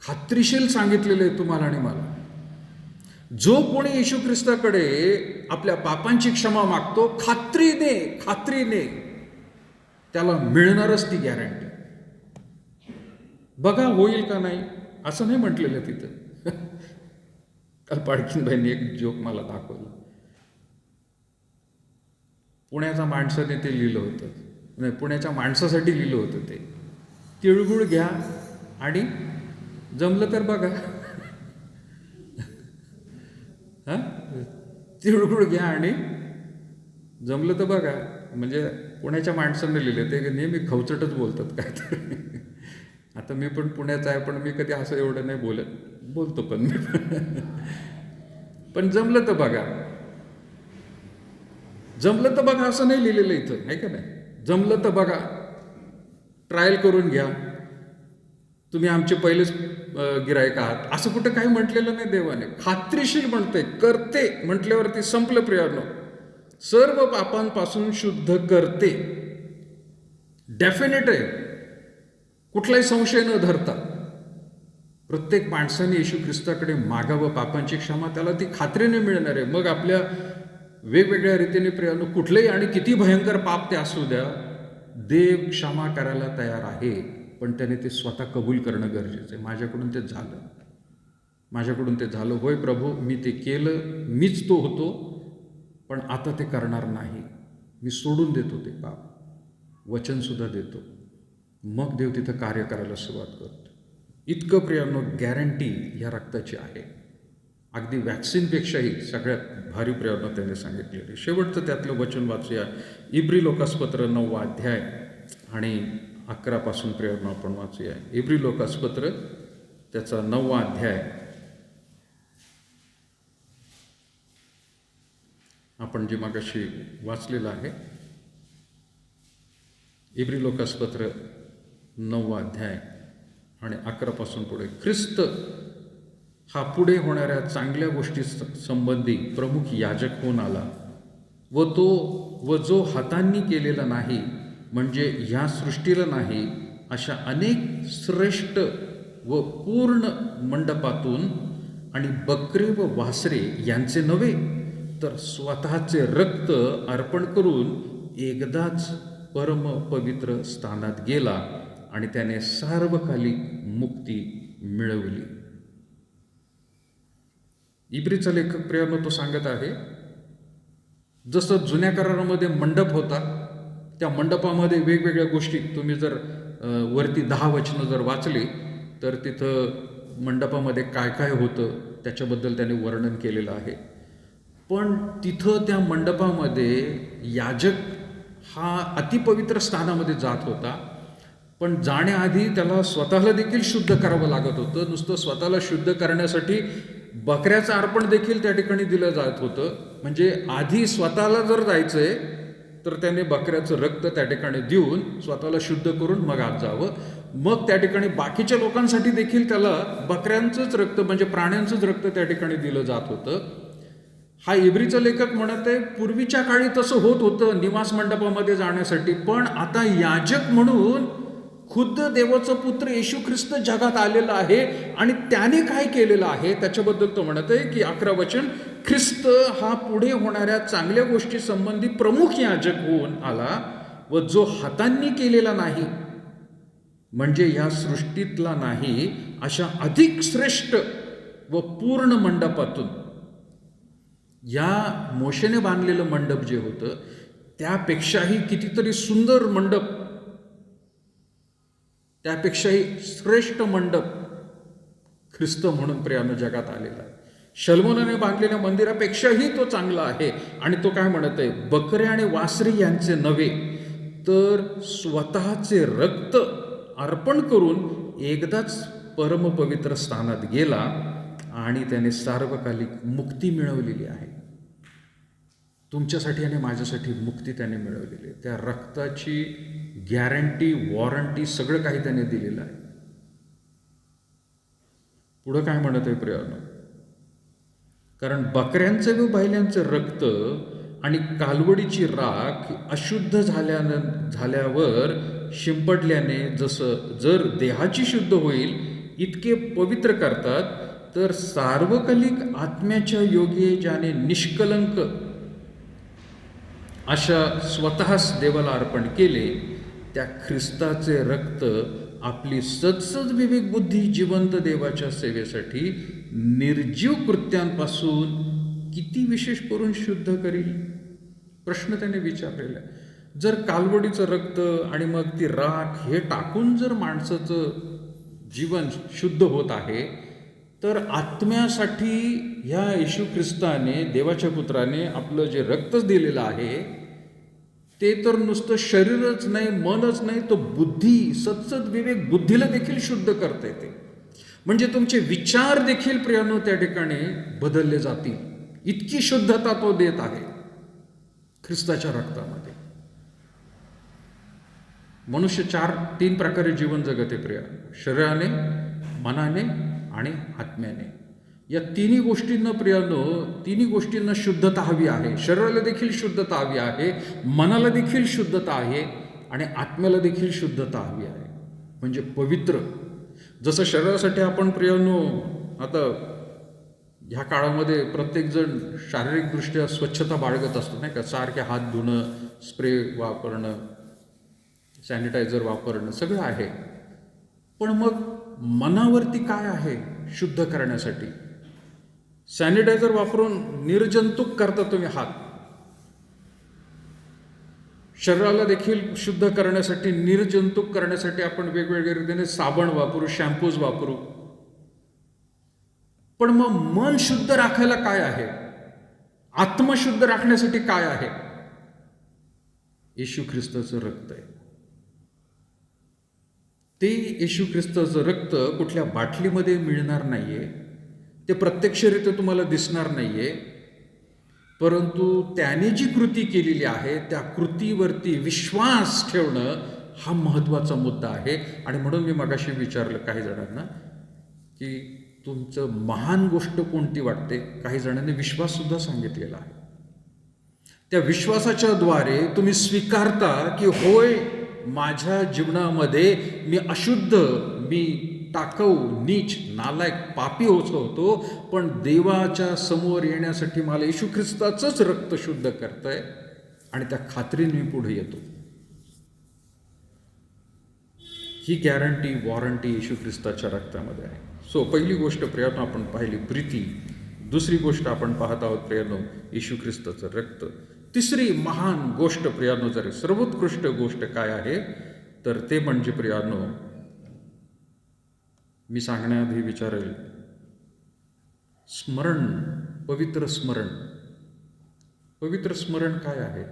खात्रीशीर सांगितलेलं आहे तुम्हाला आणि मला. जो कोणी येशू ख्रिस्ताकडे आपल्या पापांची क्षमा मागतो खात्रीने त्याला मिळणारच ती गॅरंटी. बघा होईल का नाही असं नाही म्हटलेलं तिथं. काल पाडकीनबाईंनी एक जोक मला दाखवला. पुण्याच्या माणसाने ते लिहिलं होतं, नाही पुण्याच्या माणसासाठी लिहिलं होतं ते. तिळगुळ घ्या आणि जमलं तर बघा. हां, तिळगुळ घ्या आणि जमलं तर बघा. म्हणजे पुण्याच्या माणसाने लिहिलं. ते नेहमी खवचटच बोलतात काय तर. आता मी पण पुण्याचा आहे, पण मी कधी असं एवढं नाही बोलतो पण मी पण जमलं तर बघा, जमलं तर बघा असं नाही लिहिलेलं इथं, आहे का नाही? जमलं तर बघा, ट्रायल करून घ्या, तुम्ही आमचे पहिलेच गिरायक आहात, असं कुठं काही म्हटलेलं नाही देवाने. खात्रीशीर म्हणते, करते म्हटल्यावरती संपलं प्रियानो. सर्व पापांपासून शुद्ध करते, डेफिनेट आहे, कुठलाही संशय न धरता. प्रत्येक माणसाने येशू ख्रिस्ताकडे मागावं पापांची क्षमा, त्याला ती खात्रीने मिळणार आहे. मग आपल्या वेगवेगळ्या रीतीने प्रियानो कुठलेही आणि किती भयंकर पाप ते असू द्या, देव क्षमा करायला तयार आहे, पण त्याने ते स्वतः कबूल करणं गरजेचं आहे. माझ्याकडून ते झालं, होय प्रभू मी ते केलं, मीच तो होतो, पण आता ते करणार नाही, मी सोडून देतो ते पाप, वचनसुद्धा देतो. मग देव तिथं कार्य करायला सुरुवात करतो. इतकं प्रियानो गॅरंटी या रक्ताची आहे, अगदी वॅक्सिनपेक्षाही सगळ्यात भारी प्रियानो त्याने सांगितलेली. शेवटचं त्यातलं वचन वाचूया, इब्री लोकासपत्र 9 अध्याय आणि 11 प्रियानो आपण वाचूया. इब्री लोकासपत्र त्याचा 9वा अध्याय आपण जे मागाशी वाचलेलं आहे. इब्री लोकासपत्र 9वा अध्याय आणि 11 पुढे. ख्रिस्त हा पुढे होणाऱ्या चांगल्या गोष्टी संबंधी प्रमुख याजक होऊन आला व जो हातांनी केलेला नाही, म्हणजे ह्या सृष्टीला नाही, अशा अनेक श्रेष्ठ व पूर्ण मंडपातून आणि बकरे व वासरे यांचे नव्हे, तर स्वतःचे रक्त अर्पण करून एकदाच परम पवित्र स्थानात गेला आणि त्याने सार्वकालिक मुक्ती मिळवली. इब्रीचा लेखक प्रियानो तो सांगत आहे, जसं जुन्या करारामध्ये मंडप होता, त्या मंडपामध्ये वेगवेगळ्या गोष्टी, तुम्ही जर वरती 10 वचनं जर वाचली तर तिथं मंडपामध्ये काय काय होतं त्याच्याबद्दल त्याने वर्णन केलेलं आहे. पण तिथं त्या मंडपामध्ये याजक हा अतिपवित्र स्थानामध्ये जात होता, पण जाण्याआधी त्याला स्वतःला देखील शुद्ध करावं लागत होतं. नुसतं स्वतःला शुद्ध करण्यासाठी बकऱ्याचं अर्पण देखील त्या ठिकाणी दिलं जात होतं. म्हणजे आधी स्वतःला जर जायचंय तर त्याने बकऱ्याचं रक्त त्या ठिकाणी देऊन स्वतःला शुद्ध करून मग आत जावं. मग त्या ठिकाणी बाकीच्या लोकांसाठी देखील त्याला बकऱ्यांचंच रक्त म्हणजे प्राण्यांचंच रक्त त्या ठिकाणी दिलं जात होतं. हा इब्रीचा लेखक म्हणत आहे, पूर्वीच्या काळी तसं होत होतं निवास मंडपामध्ये जाण्यासाठी, पण आता याजक म्हणून खुद्द देवाचं पुत्र येशू ख्रिस्त जगात आलेला आहे आणि त्याने काय केलेलं आहे त्याच्याबद्दल तो म्हणत आहे की 11 वचन, ख्रिस्त हा पुढे होणाऱ्या चांगल्या गोष्टी संबंधी प्रमुख याजक होऊन आला व जो हातांनी केलेला नाही, म्हणजे या सृष्टीतला नाही, अशा अधिक श्रेष्ठ व पूर्ण मंडपातून. या मोशेने बांधलेलं मंडप जे होतं त्यापेक्षाही कितीतरी सुंदर मंडप, त्यापेक्षाही श्रेष्ठ मंडप ख्रिस्त म्हणून प्रियानं जगात आलेला आहे. शल्मोनाने बांधलेल्या मंदिरापेक्षाही तो चांगला आहे. आणि तो काय म्हणत आहे, बकरे आणि वासरी यांचे नव्हे, तर स्वतःचे रक्त अर्पण करून एकदाच परमपवित्र स्थानात गेला आणि त्याने सार्वकालिक मुक्ती मिळवलेली आहे. तुमच्यासाठी आणि माझ्यासाठी मुक्ती त्याने मिळवलेली आहे. त्या रक्ताची गॅरंटी, वॉरंटी, सगळं काही त्याने दिलेलं आहे. पुढं काय म्हणत आहे प्रियानो, कारण बकऱ्यांचं व बैलांचं रक्त आणि कालवडीची राख अशुद्ध झाल्यावर शिंपडल्याने जर देहाची शुद्ध होईल इतके पवित्र करतात, तर सार्वकालिक आत्म्याच्या योगी ज्याने निष्कलंक अशा स्वतःच देवाला अर्पण केले, त्या ख्रिस्ताचे रक्त आपली सदसद विवेक बुद्धी जिवंत देवाच्या सेवेसाठी निर्जीव कृत्यांपासून किती विशेष करून शुद्ध करील. प्रश्न त्याने विचारलेला आहे. जर कालवडीचं रक्त आणि मग ती राख हे टाकून जर माणसाचं जीवन शुद्ध होत आहे, तर आत्म्यासाठी ह्या येशू ख्रिस्ताने, देवाच्या पुत्राने आपलं जे रक्तच दिलेलं आहे ते तर नुसतं शरीरच नाही, मनच नाही, तो बुद्धी, सत्सद विवेक बुद्धीला देखील शुद्ध करता येते. म्हणजे तुमचे विचार देखील प्रियानो त्या ठिकाणी बदलले जातील. इतकी शुद्धता तो देत आहे ख्रिस्ताच्या रक्तामध्ये. मनुष्य 3 प्रकारे जीवन जगते प्रिया, शरीराने, मनाने आणि आत्म्याने. या तिन्ही गोष्टींना शुद्धता हवी आहे. शरीराला देखील शुद्धता हवी आहे, मनाला देखील शुद्धता आहे आणि आत्म्याला देखील शुद्धता हवी आहे. म्हणजे पवित्र. जसं शरीरासाठी आपण प्रियानो आता ह्या काळामध्ये प्रत्येकजण शारीरिकदृष्ट्या स्वच्छता बाळगत असतो नाही का, सारखे हात धुणं, स्प्रे वापरणं, सॅनिटायझर वापरणं सगळं आहे. पण मग मनावरती काय आहे शुद्ध करण्यासाठी? सॅनिटायझर वापरून निर्जंतुक करता तुम्ही हात. शरीराला देखील शुद्ध करण्यासाठी, निर्जंतुक करण्यासाठी आपण वेगवेगळ्या रीतीने साबण वापरू, शॅम्पूज वापरू. पण मग मन शुद्ध राखायला काय आहे? आत्मशुद्ध राखण्यासाठी काय आहे? येशू ख्रिस्ताचं रक्त आहे. ते येशू ख्रिस्ताचं रक्त कुठल्या बाटलीमध्ये मिळणार नाही आहे, ते प्रत्यक्षरित्या तुम्हाला दिसणार नाही आहे, परंतु त्याने जी कृती केलेली आहे त्या कृतीवरती विश्वास ठेवणं हा महत्त्वाचा मुद्दा आहे. आणि म्हणून मी मगाशी विचारलं काही जणांना की तुमचं महान गोष्ट कोणती वाटते. काही जणांनी विश्वाससुद्धा सांगितलेला आहे. त्या विश्वासाच्या द्वारे तुम्ही स्वीकारता की होय, माझ्या जीवनामध्ये मी अशुद्ध, मी टाकाऊ, नीच, नालायक, पापी होतो, पण देवाच्या समोर येण्यासाठी मला येशू ख्रिस्ताचंच रक्त शुद्ध करतंय आणि त्या खात्रीने मी पुढे येतो. ही गॅरंटी, वॉरंटी येशू ख्रिस्ताच्या रक्तामध्ये आहे. सो पहिली गोष्ट प्रियानो आपण पाहिली प्रीती. दुसरी गोष्ट आपण पाहत आहोत प्रियानो येशू ख्रिस्ताचं रक्त. तिसरी महान गोष्ट प्रियानो, जर सर्वोत्कृष्ट गोष्ट काय आहे तर ते म्हणजे प्रियानो, मी सांगण्याआधी विचारेल, स्मरण, पवित्र स्मरण. पवित्र स्मरण काय आहे?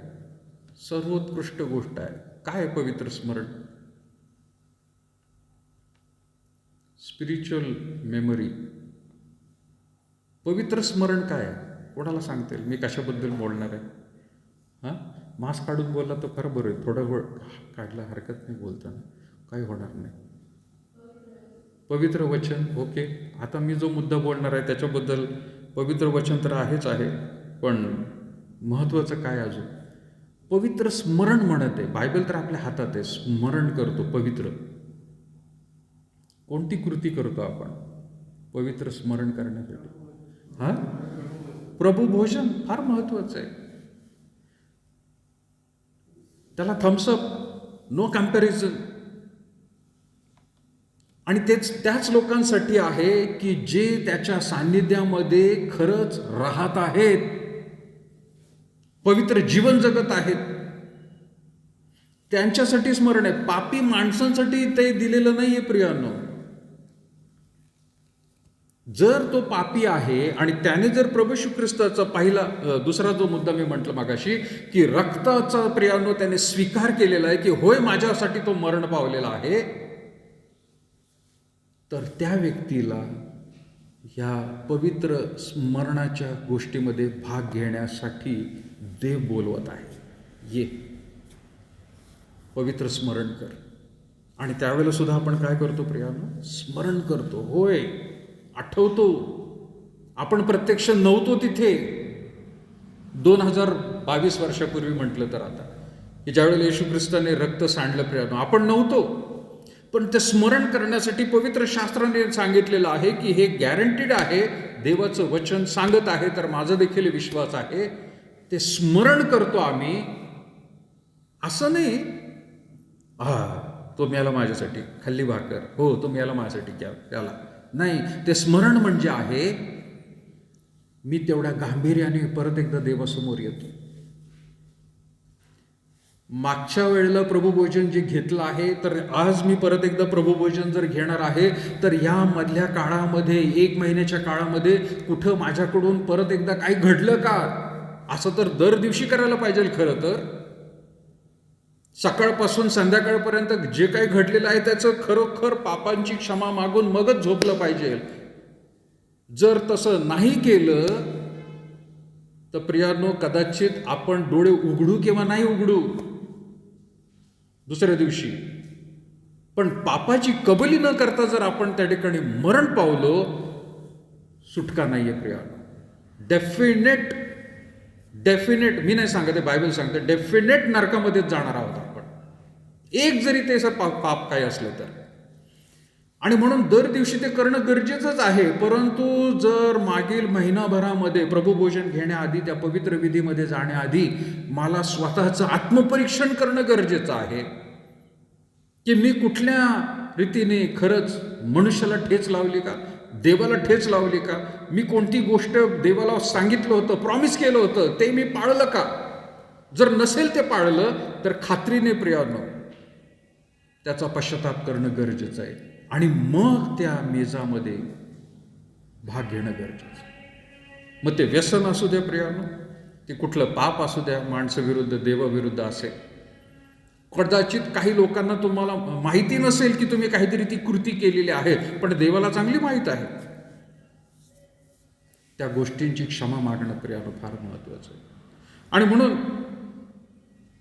सर्वोत्कृष्ट गोष्ट आहे. काय पवित्र स्मरण? Spiritual memory. पवित्र स्मरण काय आहे? कोणाला सांगता येईल? मी कशाबद्दल बोलणार आहे? मास्क काढून बोलला तर खरं बरं आहे. थोडा वेळ काढला हरकत नाही, बोलताना काही होणार नाही. पवित्र वचन, ओके. आता मी जो मुद्दा बोलणार आहे त्याच्याबद्दल पवित्र वचन तर आहेच आहे, पण महत्त्वाचं काय अजून? पवित्र स्मरण म्हणत आहे. बायबल तर आपल्या हातात आहे. स्मरण करतो पवित्र. कोणती कृती करतो आपण पवित्र स्मरण करण्यासाठी? प्रभू भोजन फार महत्त्वाचं आहे. त्याला थम्सअप, नो कम्पॅरिझन. आणि त्याच लोकांसाठी आहे की जे त्याच्या सान्निध्यामध्ये खरंच राहत आहेत, पवित्र जीवन जगत आहेत, त्यांच्यासाठी स्मरण आहे. पापी माणसांसाठी ते दिलेलं नाहीये प्रियानो. जर तो पापी आहे आणि त्याने जर प्रभू येशू ख्रिस्ताचा दुसरा जो मुद्दा मी म्हटलं मागाशी की रक्ताचा प्रियानो त्याने स्वीकार केलेला आहे की होय, माझ्यासाठी तो मरण पावलेला आहे, तर त्या व्यक्तीला ह्या पवित्र स्मरणाच्या गोष्टीमध्ये भाग घेण्यासाठी देव बोलवत आहे. ये, पवित्र स्मरण कर. आणि त्यावेळेला सुद्धा आपण काय करतो प्रियानो? स्मरण करतो. होय, आठवतो. आपण प्रत्यक्ष नव्हतो तिथे 2022 वर्षापूर्वी म्हटलं तर आता, की ज्यावेळेला येशू ख्रिस्ताने रक्त सांडलं प्रियानो, आपण नव्हतो. पण ते स्मरण करण्यासाठी पवित्र शास्त्राने सांगितलेलं आहे की हे गॅरंटीड आहे, देवाचं वचन सांगत आहे, तर माझा देखील विश्वास आहे. ते स्मरण करतो आम्ही. असं नाही तो मिळाला माझ्यासाठी, खाल्ली भाकर, हो तो मिळाला माझ्यासाठी त्याला नाही. ते स्मरण म्हणजे आहे मी तेवढ्या गांभीर्याने परत एकदा देवासमोर येतो. मागच्या वेळेला प्रभुभोजन जे घेतलं आहे, तर आज मी परत एकदा प्रभुभोजन जर घेणार आहे, तर या मधल्या काळामध्ये 1 महिन्याच्या काळामध्ये कुठं माझ्याकडून परत एकदा काही घडलं का? असं तर दर दिवशी करायला पाहिजे. खरं तर सकाळपासून संध्याकाळपर्यंत जे काही घडलेलं आहे त्याचं खरोखर पापांची क्षमा मागून मगच झोपलं पाहिजे. जर तसं नाही केलं तर प्रियानो, कदाचित आपण डोळे उघडू किंवा नाही उघडू दुसऱ्या दिवशी, पण पापाची कबुली न करता जर आपण त्या ठिकाणी मरण पावलो, सुटका नाहीये प्रियानो. डेफिनेट मी नाही सांगते, बायबल सांगते, डेफिनेट नरकामध्येच जाणार आहोत आपण, एक जरी ते पाप काय असलं तर. आणि म्हणून दर दिवशी ते करणं गरजेचंच आहे. परंतु जर मागील महिनाभरामध्ये प्रभुभोजन घेण्याआधी, त्या पवित्र विधीमध्ये जाण्याआधी मला स्वतःचं आत्मपरीक्षण करणं गरजेचं आहे की मी कुठल्या रीतीने खरंच मनुष्याला ठेच लावली का, देवाला ठेच लावली का, मी कोणती गोष्ट देवाला सांगितलं होतं, प्रॉमिस केलं होतं, ते मी पाळलं का? जर नसेल ते पाळलं तर खात्रीने प्रियानो त्याचा पश्चाताप करणं गरजेचं आहे. आणि मग त्या मेजामध्ये भाग घेणं गरजेचं. मग ते व्यसन असू द्या प्रियानो, ते कुठलं पाप असू द्या, माणसाविरुद्ध देवाविरुद्ध असेल, कदाचित काही लोकांना तुम्हाला माहिती नसेल की तुम्ही काहीतरी ती कृती केलेली आहे, पण देवाला चांगली माहीत आहे. त्या गोष्टींची क्षमा मागणं प्रियानं फार महत्त्वाचं आहे. आणि म्हणून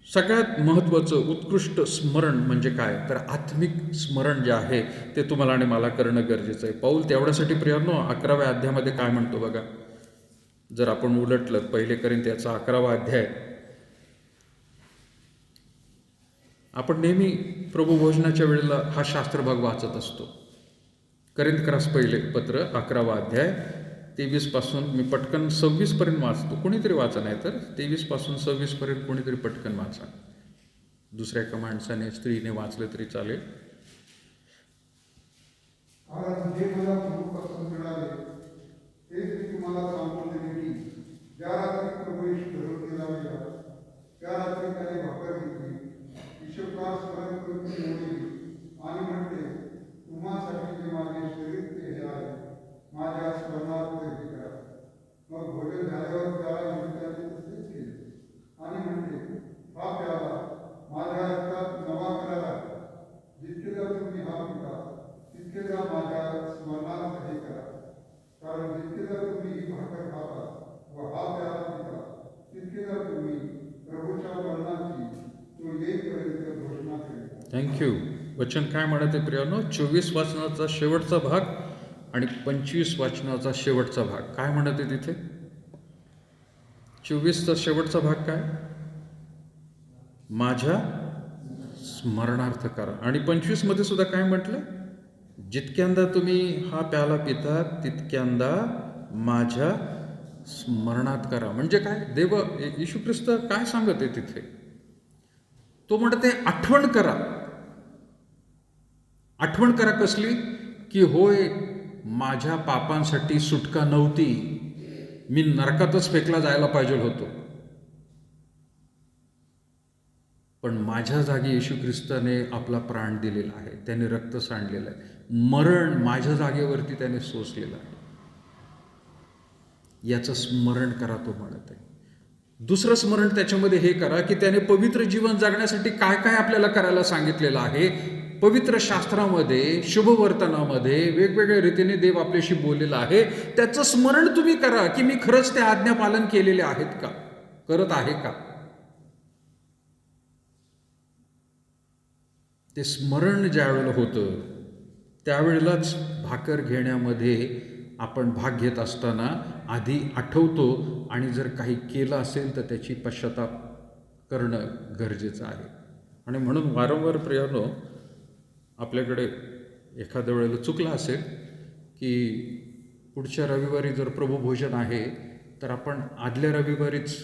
सगळ्यात महत्त्वाचं उत्कृष्ट स्मरण म्हणजे काय, तर आत्मिक स्मरण जे आहे ते तुम्हाला आणि मला करणं गरजेचं आहे. पाऊल तेवढ्यासाठी प्रियानो 11व्या अध्यायामध्ये काय म्हणतो बघा. जर आपण उलटलं 1 कोरिंथ्याचा 11वा अध्याय, आपण नेहमी प्रभू भोजनाच्या वेळेला हा शास्त्रभाग वाचत असतो. कोरिंथकरास पहिले पत्र 11वा अध्याय 23 पासून मी पटकन 26 पर्यंत वाचतो. कोणीतरी वाचा, नाही तर 23 पासून 26 पर्यंत कोणीतरी पटकन वाचा. दुसऱ्या एका माणसाने स्त्रीने वाचले तरी चालेल. कारण जे मला प्रभूपासून मिळाले तेच मी तुम्हाला सांगून दिले की ज्या रात्री प्रभू येशू धरून गेला त्या रात्री त्याने भाकर घेतली, ईश्वरकार स्मरण करून ती मोडली आणि म्हटले, तुम्हासाठी जे माझे शरीर ते हे आहे, माझ्या स्मरणार्थ हे करा. मग भोजन झाल्यावर त्याला त्याने तसेच केले आणि म्हटले, हा प्याला माझ्या रक्तात नवा करार आहे. जितकेदा तुम्ही हा पिता तितकेदा माझ्या स्मरणार्थ हे करा. कारण जितकेदा तुम्ही ही भाकर खाता व हा प्याला पिता तितकेदा तुम्ही प्रभूच्या मरणाची तो येईपर्यंत घोषणा करा. थँक्यू. वचन काय म्हणते प्रियानो, 24 वाचनाचा शेवटचा भाग आणि 25 वाचनाचा शेवटचा भाग काय म्हणते तिथे. 24चा शेवटचा भाग काय, माझ्या स्मरणार्थ करा. आणि 25 मध्ये सुद्धा काय म्हटलं, जितक्यांदा तुम्ही हा प्याला पिता तितक्यांदा माझ्या स्मरणात करा. म्हणजे काय, देव येशू ख्रिस्त काय सांगत आहे तिथे, तो म्हणते आठवण करा. आठवण करा कसली, की होय माझ्या पापांसाठी सुटका नव्हती, मी नरकातच फेकला जायला पाहिजे होतो, पण माझ्या जागी येशू ख्रिस्ताने आपला प्राण दिलेला आहे, त्याने रक्त सांडलेलं आहे, मरण माझ्या जागेवरती त्याने सोसलेलं आहे. याचं स्मरण करा तो म्हणत आहे. दुसरं स्मरण त्याच्यामध्ये हे करा की त्याने पवित्र जीवन जगण्यासाठी काय काय आपल्याला करायला सांगितलेलं आहे. पवित्र शास्त्रामध्ये, शुभवर्तनामध्ये वेगवेगळ्या रीतीने देव आपल्याशी बोललेला आहे. त्याचं स्मरण तुम्ही करा की मी खरंच त्या आज्ञा पालन केलेले आहेत का, करत आहे का. ते स्मरण ज्या वेळेला होतं त्यावेळेलाच भाकर घेण्यामध्ये आपण भाग घेत असताना आधी आठवतो आणि जर काही केलं असेल तर त्याची पश्चाताप करणं गरजेचं आहे. आणि म्हणून वारंवार प्रियानो, आपल्याकडे एखाद्या वेळेला चुकलं असेल की पुढच्या रविवारी जर प्रभुभोजन आहे तर आपण आदल्या रविवारीच,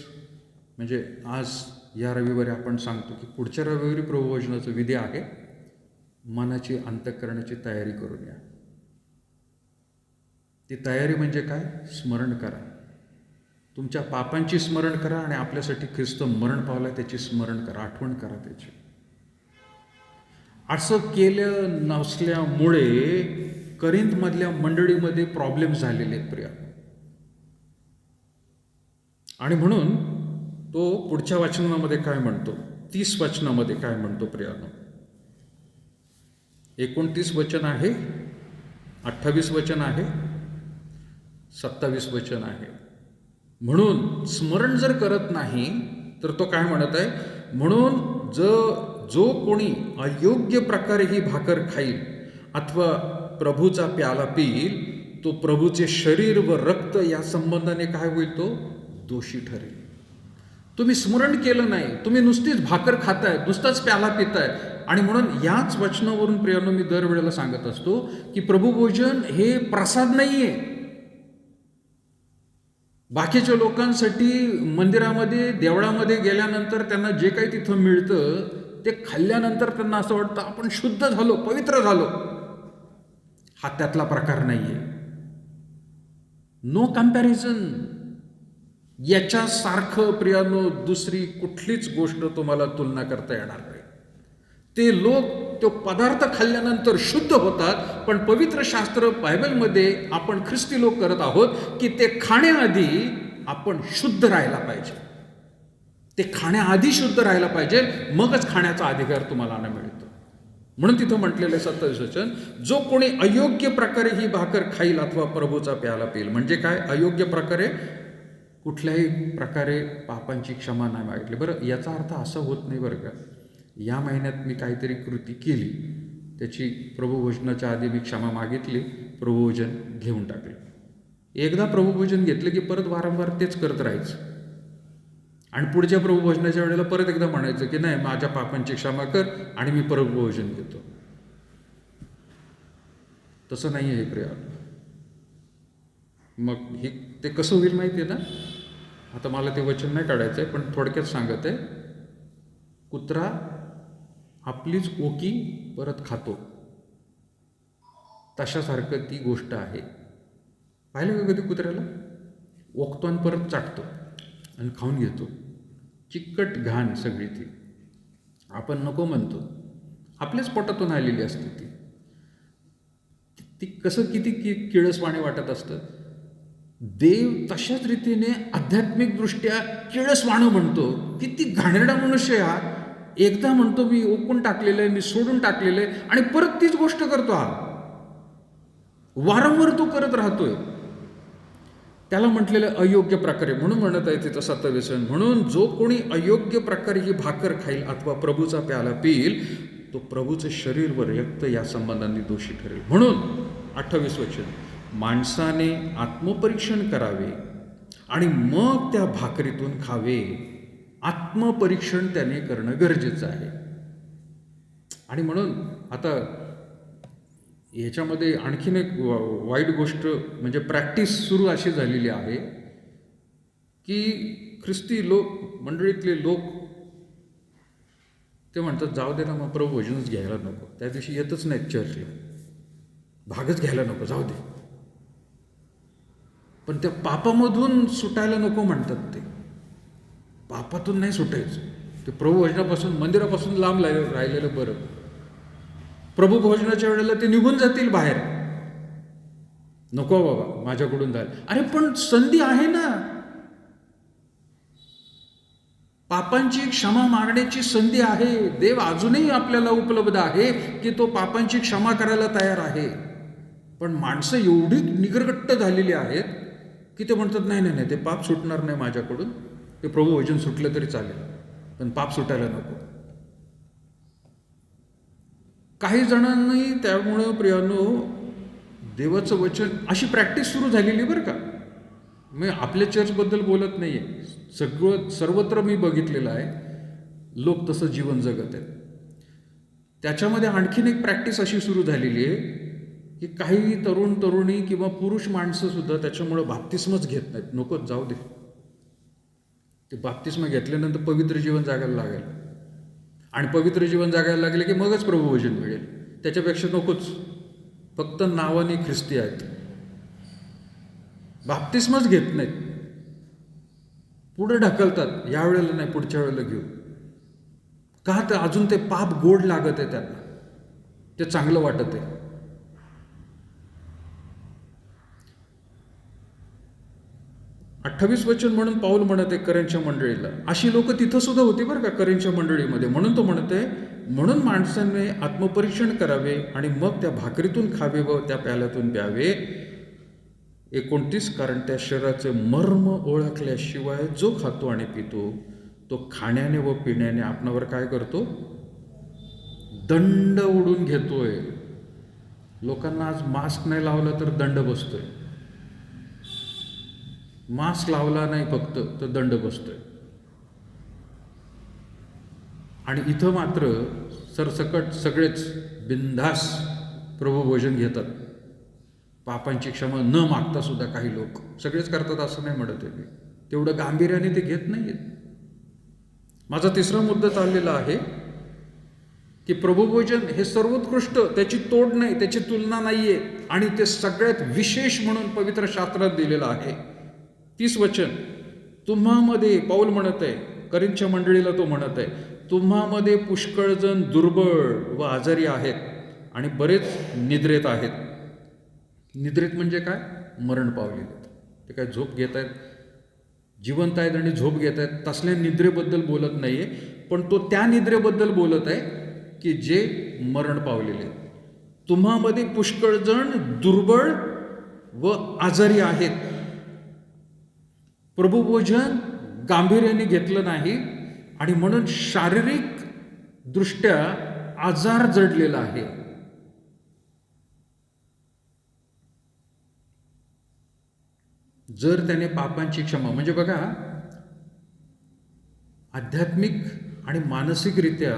म्हणजे आज या रविवारी आपण सांगतो की पुढच्या रविवारी प्रभुभोजनाचं विधी आहे, मनाची अंतःकरणाची तयारी करून या. ती तयारी म्हणजे काय, स्मरण करा, तुमच्या पापांची स्मरण करा आणि आपल्यासाठी ख्रिस्त मरण पावला त्याची स्मरण करा, आठवण करा त्याची. असं केलं नसल्यामुळे करिंथमधल्या मंडळीमध्ये प्रॉब्लेम झालेले आहेत प्रिया. आणि म्हणून तो पुढच्या वचनामध्ये काय म्हणतो, 30 वचनामध्ये काय म्हणतो प्रियानो. 29 वचन आहे, 28 वचन आहे, 27 वचन आहे. म्हणून स्मरण जर करत नाही तर तो काय म्हणत आहे, म्हणून जो कोणी अयोग्य प्रकारे ही भाकर खाईल अथवा प्रभूचा प्याला पिईल तो प्रभूचे शरीर व रक्त या संबंधाने काय होईल, तो दोषी ठरेल. तुम्ही स्मरण केलं नाही, तुम्ही नुसतीच भाकर खाताय, नुसताच प्याला पिताय. आणि म्हणून याच वचनावरून प्रियानो मी दरवेळेला सांगत असतो की प्रभुभोजन हे प्रसाद नाहीये. बाकीच्या लोकांसाठी मंदिरामध्ये, देवळामध्ये गेल्यानंतर त्यांना जे काही तिथं मिळतं ते खाल्ल्यानंतर त्यांना असं वाटतं आपण शुद्ध झालो, पवित्र झालो. हा त्यातला प्रकार नाहीये. No comparison. याच्यासारखं प्रियानो दुसरी कुठलीच गोष्ट तुम्हाला तुलना करता येणार नाही. ते लोक तो पदार्थ खाल्ल्यानंतर शुद्ध होतात, पण पवित्र शास्त्र बायबलमध्ये आपण ख्रिस्ती लोक करत आहोत की ते खाण्याआधी आपण शुद्ध राहायला पाहिजे. ते खाण्याआधी शुद्ध राहायला पाहिजे, मगच खाण्याचा अधिकार तुम्हाला मिळतो. म्हणून तिथं म्हटलेलं 27 वचन, जो कोणी अयोग्य प्रकारे ही भाकर खाईल अथवा प्रभूचा प्याला पिईल. म्हणजे काय? अयोग्य प्रकारे, कुठल्याही प्रकारे पापांची क्षमा नाही मागितली. बरं, याचा अर्थ असा होत नाही बरं का, या महिन्यात मी काहीतरी कृती केली, त्याची प्रभुभोजनाच्या आधी मी क्षमा मागितली, प्रभुभोजन घेऊन टाकले. एकदा प्रभुभोजन घेतलं की परत वारंवार तेच करत राहायचं आणि पुढच्या प्रभुभोजनाच्या वेळेला परत एकदा म्हणायचं की नाही, माझ्या पापांची क्षमा कर आणि मी प्रभुभोजन घेतो. तसं नाही आहे प्रिया. मग हे ते कसं होईल माहिती आहे ना? आता मला ते वचन नाही काढायचं आहे, पण थोडक्यात सांगत आहे. कुत्रा आपलीच ओकी परत खातो, तशासारखं ती गोष्ट आहे. पाहिलं का कधी कुत्र्याला? ओकतो आणि परत चाटतो आणि खाऊन घेतो. चिकट घाण सगळी ती आपण नको म्हणतो, आपल्याच पोटातून आलेली असते ती. ती कसं किती किळसवाणे वाटत असतं. देव तशाच रीतीने आध्यात्मिकदृष्ट्या किळसवाणं म्हणतो. किती घाणेरडा मनुष्य हा. एकदा म्हणतो मी ओकून टाकलेलं आहे, मी सोडून टाकलेलं आहे, आणि परत तीच गोष्ट करतो हा. वारंवार तो करत राहतोय. त्याला म्हटलेलं अयोग्य प्रकारे, म्हणून म्हणत आहे तिथं 27. म्हणून जो कोणी अयोग्य प्रकारे ही भाकर खाईल अथवा प्रभूचा प्याला पिईल, तो प्रभूचे शरीर व रक्त या संबंधाने दोषी ठरेल. म्हणून 28 वचन, माणसाने आत्मपरीक्षण करावे आणि मग त्या भाकरीतून खावे. आत्मपरीक्षण त्याने करणं गरजेचं आहे. आणि म्हणून आता याच्यामध्ये आणखीन एक वाईट गोष्ट म्हणजे प्रॅक्टिस सुरू अशी झालेली आहे की ख्रिस्ती लोक, मंडळीतले लोक ते म्हणतात जाऊ दे ना, मग प्रभुभोजनच घ्यायला नको, त्या दिवशी येतच नाहीत चर्चला, भागच घ्यायला नको, जाऊ दे. पण त्या पापामधून सुटायला नको म्हणतात. ते पापातून नाही सुटायचं. ते प्रभुभोजनापासून, मंदिरापासून लांब राहिलेलं बरं. प्रभुभोजनाच्या वेळेला ते निघून जातील बाहेर, नको बाबा माझ्याकडून जाईल. अरे पण संधी आहे ना, पापांची क्षमा मागण्याची संधी आहे. देव अजूनही आपल्याला उपलब्ध आहे की तो पापांची क्षमा करायला तयार आहे. पण माणसं एवढी निगरगट्ट झालेली आहेत की ते म्हणतात नाही नाही नाही, ते पाप सुटणार नाही माझ्याकडून, ते प्रभुभोजन सुटलं तरी चालेल पण पाप सुटायला नको. काही जणांनी त्यामुळं प्रियानो देवाचं वचन, अशी प्रॅक्टिस सुरू झालेली बरं का. मी आपल्या चर्चबद्दल बोलत नाही आहे, सर्वत्र मी बघितलेलं आहे लोक तसं जीवन जगत आहेत. त्याच्यामध्ये आणखीन एक प्रॅक्टिस अशी सुरू झालेली आहे की काही तरुण तरुणी किंवा पुरुष माणसं सुद्धा त्याच्यामुळं बाप्तिस्मच घेत नाहीत. नको, जाऊ दे, ते बाप्तिस्म घेतल्यानंतर पवित्र जीवन जगायला लागेल आणि पवित्र जीवन जगायला लागले की मगच प्रभुभोजन मिळेल, त्याच्यापेक्षा नकोच, फक्त नावाने ख्रिस्ती आहेत. बाप्तिस्मच घेत नाहीत, पुढे ढकलतात, यावेळेला नाही पुढच्या वेळेला घेऊ. का? तर अजून ते पाप गोड लागत आहे त्यांना, ते चांगलं वाटत आहे. अठ्ठावीस वचन म्हणून पाऊल म्हणत आहे करेंच्या मंडळीला. अशी लोक तिथं सुद्धा होती बरं का, करेंच्या मंडळीमध्ये. म्हणून तो म्हणत आहे, म्हणून माणसाने आत्मपरीक्षण करावे आणि मग त्या भाकरीतून खावे व त्या प्याल्यातून प्यावे. 29, कारण त्या शरीराचे मर्म ओळखल्याशिवाय जो खातो आणि पितो तो खाण्याने व पिण्याने आपणावर काय करतो? दंड ओढून घेतोय. लोकांना आज मास्क नाही लावला तर दंड बसतोय, मास्क लावला नाही फक्त तर दंड बसतोय. आणि इथं मात्र सरसकट सगळेच बिनधास प्रभुभोजन घेतात, पापांची क्षमा न मागता सुद्धा. काही लोक, सगळेच करतात असं नाही म्हणत आहे, तेवढं गांभीर्याने ते घेत नाही आहेत. माझा तिसरा मुद्दा चाललेला आहे की प्रभुभोजन हे सर्वोत्कृष्ट, त्याची तोड नाही, त्याची तुलना नाही आहे, आणि ते सगळ्यात विशेष म्हणून पवित्र शास्त्रात दिलेलं आहे. 30 वचन, तुम्हामध्ये, पाऊल म्हणत आहे करिंथच्या मंडळीला, तो म्हणत आहे, तुम्हामध्ये पुष्कळ जण दुर्बळ व आजारी आहेत आणि बरेच निद्रेत आहेत. निद्रेत म्हणजे काय? मरण पावलेले, ते काय झोप घेत आहेत, जिवंत आहेत आणि झोप घेत आहेत तसल्या निद्रेबद्दल बोलत नाही आहे, पण तो त्या निद्रेबद्दल बोलत आहे की जे मरण पावलेले आहेत. तुम्हामध्ये पुष्कळ जण दुर्बळ व आजारी आहेत. प्रभुभोजन गांभीर्याने घेतलं नाही आणि म्हणून शारीरिक दृष्ट्या आजार जडलेला आहे. जर त्याने पापांची क्षमा, म्हणजे बघा, आध्यात्मिक आणि मानसिकरित्या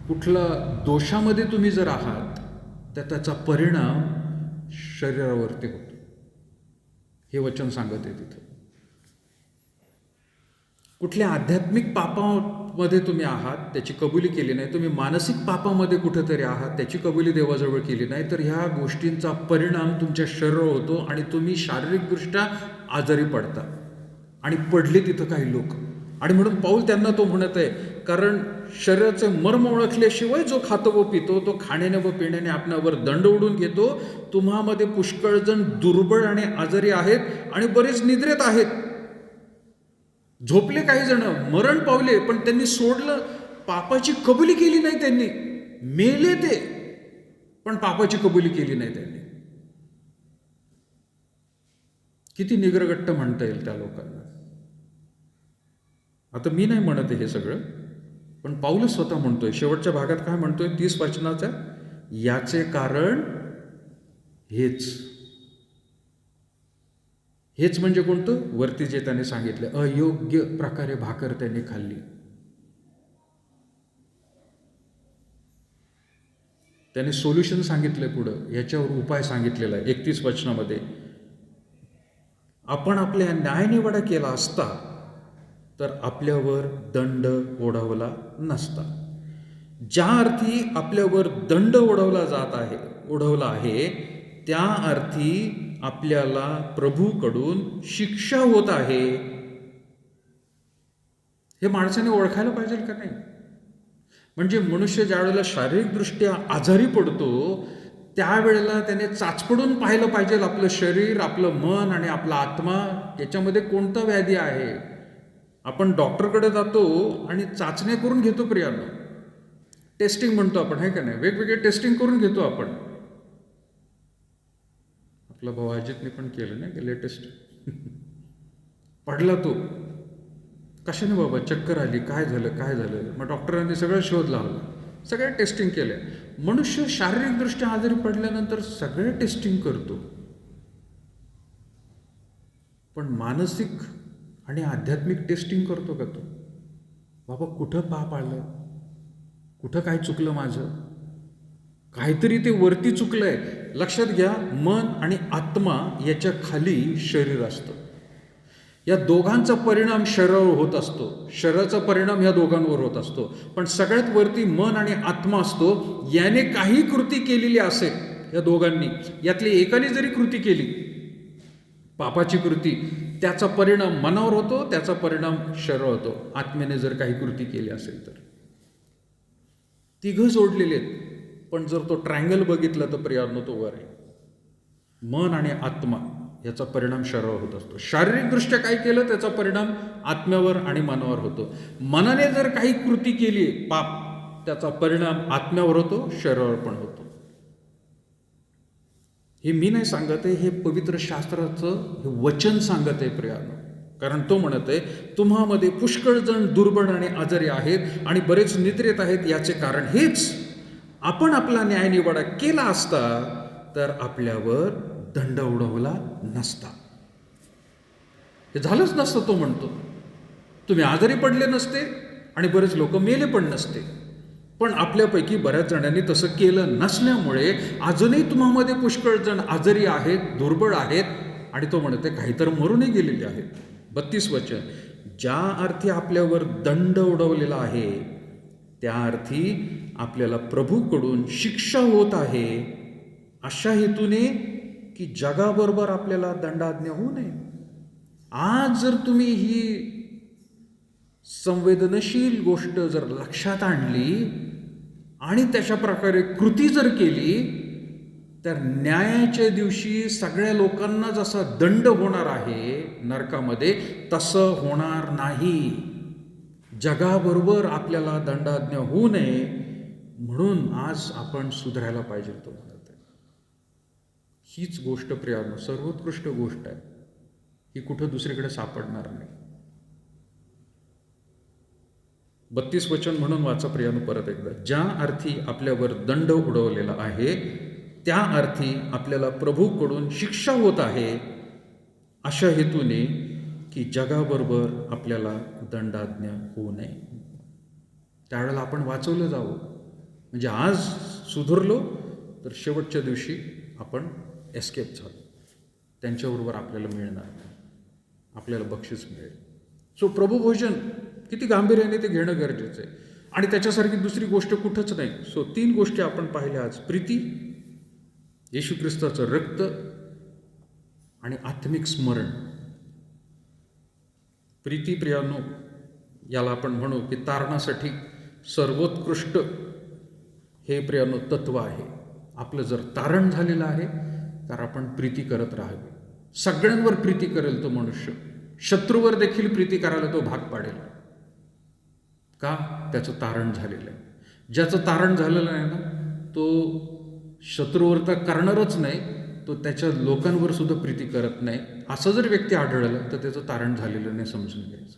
कुठला दोषामध्ये तुम्ही जर आहात तर त्याचा परिणाम शरीरावरती होतो. हे वचन सांगत आहे तिथं. कुठल्या आध्यात्मिक पापामध्ये तुम्ही आहात, त्याची कबुली केली नाही, तुम्ही मानसिक पापामध्ये कुठेतरी आहात, त्याची कबुली देवाजवळ केली नाही, तर ह्या गोष्टींचा परिणाम तुमच्या शरीरावर होतो आणि तुम्ही शारीरिकदृष्ट्या आजारी पडता. आणि पडले तिथं काही लोक. आणि म्हणून पाऊल त्यांना तो म्हणत आहे, कारण शरीराचे मर्म ओळखल्याशिवाय जो खातो व पितो तो खाण्याने व पिण्याने आपणावर दंड ओढून घेतो. तुम्हामध्ये पुष्कळ जण दुर्बळ आणि आजारी आहेत आणि बरेच निद्रेत आहेत. झोपले काही जण, मरण पावले, पण त्यांनी सोडलं, पापाची कबुली केली नाही त्यांनी. मेले ते, पण पापाची कबुली केली नाही त्यांनी. किती निग्रगट्ट म्हणता येईल त्या लोकांना. आता मी नाही म्हणत हे सगळं, पण पाऊलच स्वतः म्हणतोय. शेवटच्या भागात काय म्हणतोय 30 वचनाचा, याचे कारण हेच म्हणजे कोणतं? वरती जे त्याने सांगितलं, अयोग्य प्रकारे भाकर त्यांनी खाल्ली. त्याने सोल्युशन सांगितलंय पुढं, याच्यावर उपाय सांगितलेला आहे 31 वचनामध्ये. आपण आपल्या न्यायनिवाडा केला असता तर आपल्यावर दंड ओढवला नसता. ज्या अर्थी आपल्यावर दंड ओढवला आहे त्या अर्थी आपल्याला प्रभूकडून शिक्षा होत आहे. हे माणसाने ओळखायला पाहिजे का नाही? म्हणजे मनुष्य ज्या वेळेला शारीरिकदृष्ट्या आजारी पडतो त्यावेळेला त्याने चाचपडून पाहिलं पाहिजे आपलं शरीर, आपलं मन आणि आपला आत्मा, याच्यामध्ये कोणता व्याधी आहे. आपण डॉक्टरकडे जातो आणि चाचण्या करून घेतो प्रियांनो. टेस्टिंग म्हणतो आपण, आहे का नाही? वेगवेगळे टेस्टिंग करून घेतो आपण. आपला भाऊ अजितने पण केलं नाही का लेटेस्ट. पडला तो, कशाने बाबा, चक्कर आली, काय झालं. मग डॉक्टरांनी सगळं शोध लावला, सगळ्या टेस्टिंग केल्या. मनुष्य शारीरिकदृष्ट्या आजारी पडल्यानंतर सगळे टेस्टिंग करतो, पण मानसिक आणि आध्यात्मिक टेस्टिंग करतो का तो? बाबा कुठं पाप आलं, कुठं काय चुकलं माझं, काहीतरी ते वरती चुकलंय. लक्षात घ्या, मन आणि आत्मा याच्या खाली शरीर असतं. या दोघांचा परिणाम शरीरावर होत असतो, शरीराचा परिणाम या दोघांवर होत असतो. पण सगळ्यात वरती मन आणि आत्मा असतो. याने काही कृती केलेली असेल या दोघांनी, यातली एकाने जरी कृती केली पापाची कृती, त्याचा परिणाम मनावर होतो, त्याचा परिणाम शरीरावर होतो. आत्मेने जर काही कृती केली असेल तर तिघं जोडलेले आहेत. पण जर तो ट्रायंगल बघितला तर प्रियांनो तो वर आहे. मन आणि आत्मा याचा परिणाम शरीरावर होत असतो. शारीरिकदृष्ट्या काय केलं त्याचा परिणाम आत्म्यावर आणि मनावर होतो. मनाने जर काही कृती केली पाप, त्याचा परिणाम आत्म्यावर होतो, शरीरावर पण होतो. हे मी नाही सांगत आहे, हे पवित्र शास्त्राचं हे वचन सांगत आहे प्रियांनो. कारण तो म्हणत आहे, तुम्हामध्ये पुष्कळ जण दुर्बळ आणि आजारी आहेत आणि बरेच निद्रेत आहेत. याचे कारण हेच, आपण आपला न्यायनिवाडा केला असता तर आपल्यावर दंड उडवला नसता. हे झालंच नसतं. तो म्हणतो तुम्ही आजारी पडले नसते आणि बरेच लोक मेले पण नसते. पण आपल्यापैकी बऱ्याच जणांनी तसं केलं नसल्यामुळे अजूनही तुम्हामध्ये पुष्कळ जण आजारी आहेत, दुर्बळ आहेत. आणि तो म्हणते काही तर मरूनही गेलेले आहेत. 32 वचन, ज्या अर्थी आपल्यावर दंड उडवलेला आहे त्या अर्थी आपल्याला प्रभूकडून शिक्षा होत आहे, अशा हेतूने की जगाबरोबर आपल्याला दंडाज्ञा होऊ नये. आज जर तुम्ही ही संवेदनशील गोष्ट जर लक्षात आणली आणि तशा प्रकारे कृती जर केली तर न्यायाच्या दिवशी सगळ्या लोकांना जसा दंड होणार आहे नरकामध्ये, तसं होणार नाही. जगाबरोबर आपल्याला दंडाज्ञ होऊ नये म्हणून आज आपण सुधारायला पाहिजे तो म्हणत आहे. हीच गोष्ट प्रियानो सर्वोत्कृष्ट गोष्ट आहे, ही कुठं दुसरीकडे सापडणार नाही. 32 वचन म्हणून वाचा प्रियानो परत एकदा. ज्या अर्थी आपल्यावर दंड उडवलेला आहे त्या अर्थी आपल्याला प्रभूकडून शिक्षा होत आहे, अशा हेतूने की जगाबरोबर आपल्याला दंडाज्ञ होऊ नये. त्यावेळेला आपण वाचवलं जावं, म्हणजे आज सुधारलो तर शेवटच्या दिवशी आपण एस्केप झालो, त्यांच्याबरोबर आपल्याला मिळणार नाही, आपल्याला बक्षीस मिळेल. सो प्रभुभोजन किती गांभीर्याने ते घेणं गरजेचं आहे. आणि त्याच्यासारखी दुसरी गोष्ट कुठंच नाही. सो 3 गोष्टी आपण पाहिल्या आज: प्रीती, येशू ख्रिस्ताचं रक्त आणि आत्मिक स्मरण. प्रीती प्रियानो याला आपण म्हणू की तारणासाठी सर्वोत्कृष्ट हे प्रियानो तत्व आहे. आपलं जर तारण झालेलं आहे तर आपण प्रीती करत राहावी. सगळ्यांवर प्रीती करेल तो मनुष्य, शत्रूवर देखील प्रीती करायला तो भाग पाडेल. का? त्याचं तारण झालेलं आहे. ज्याचं तारण झालेलं आहे ना, तो शत्रूवर तर करणारच नाही, तो त्याच्या लोकांवर सुद्धा प्रीती करत नाही. असं जर व्यक्ती आढळलं तर त्याचं तारण झालेलं नाही समजून घ्यायचं.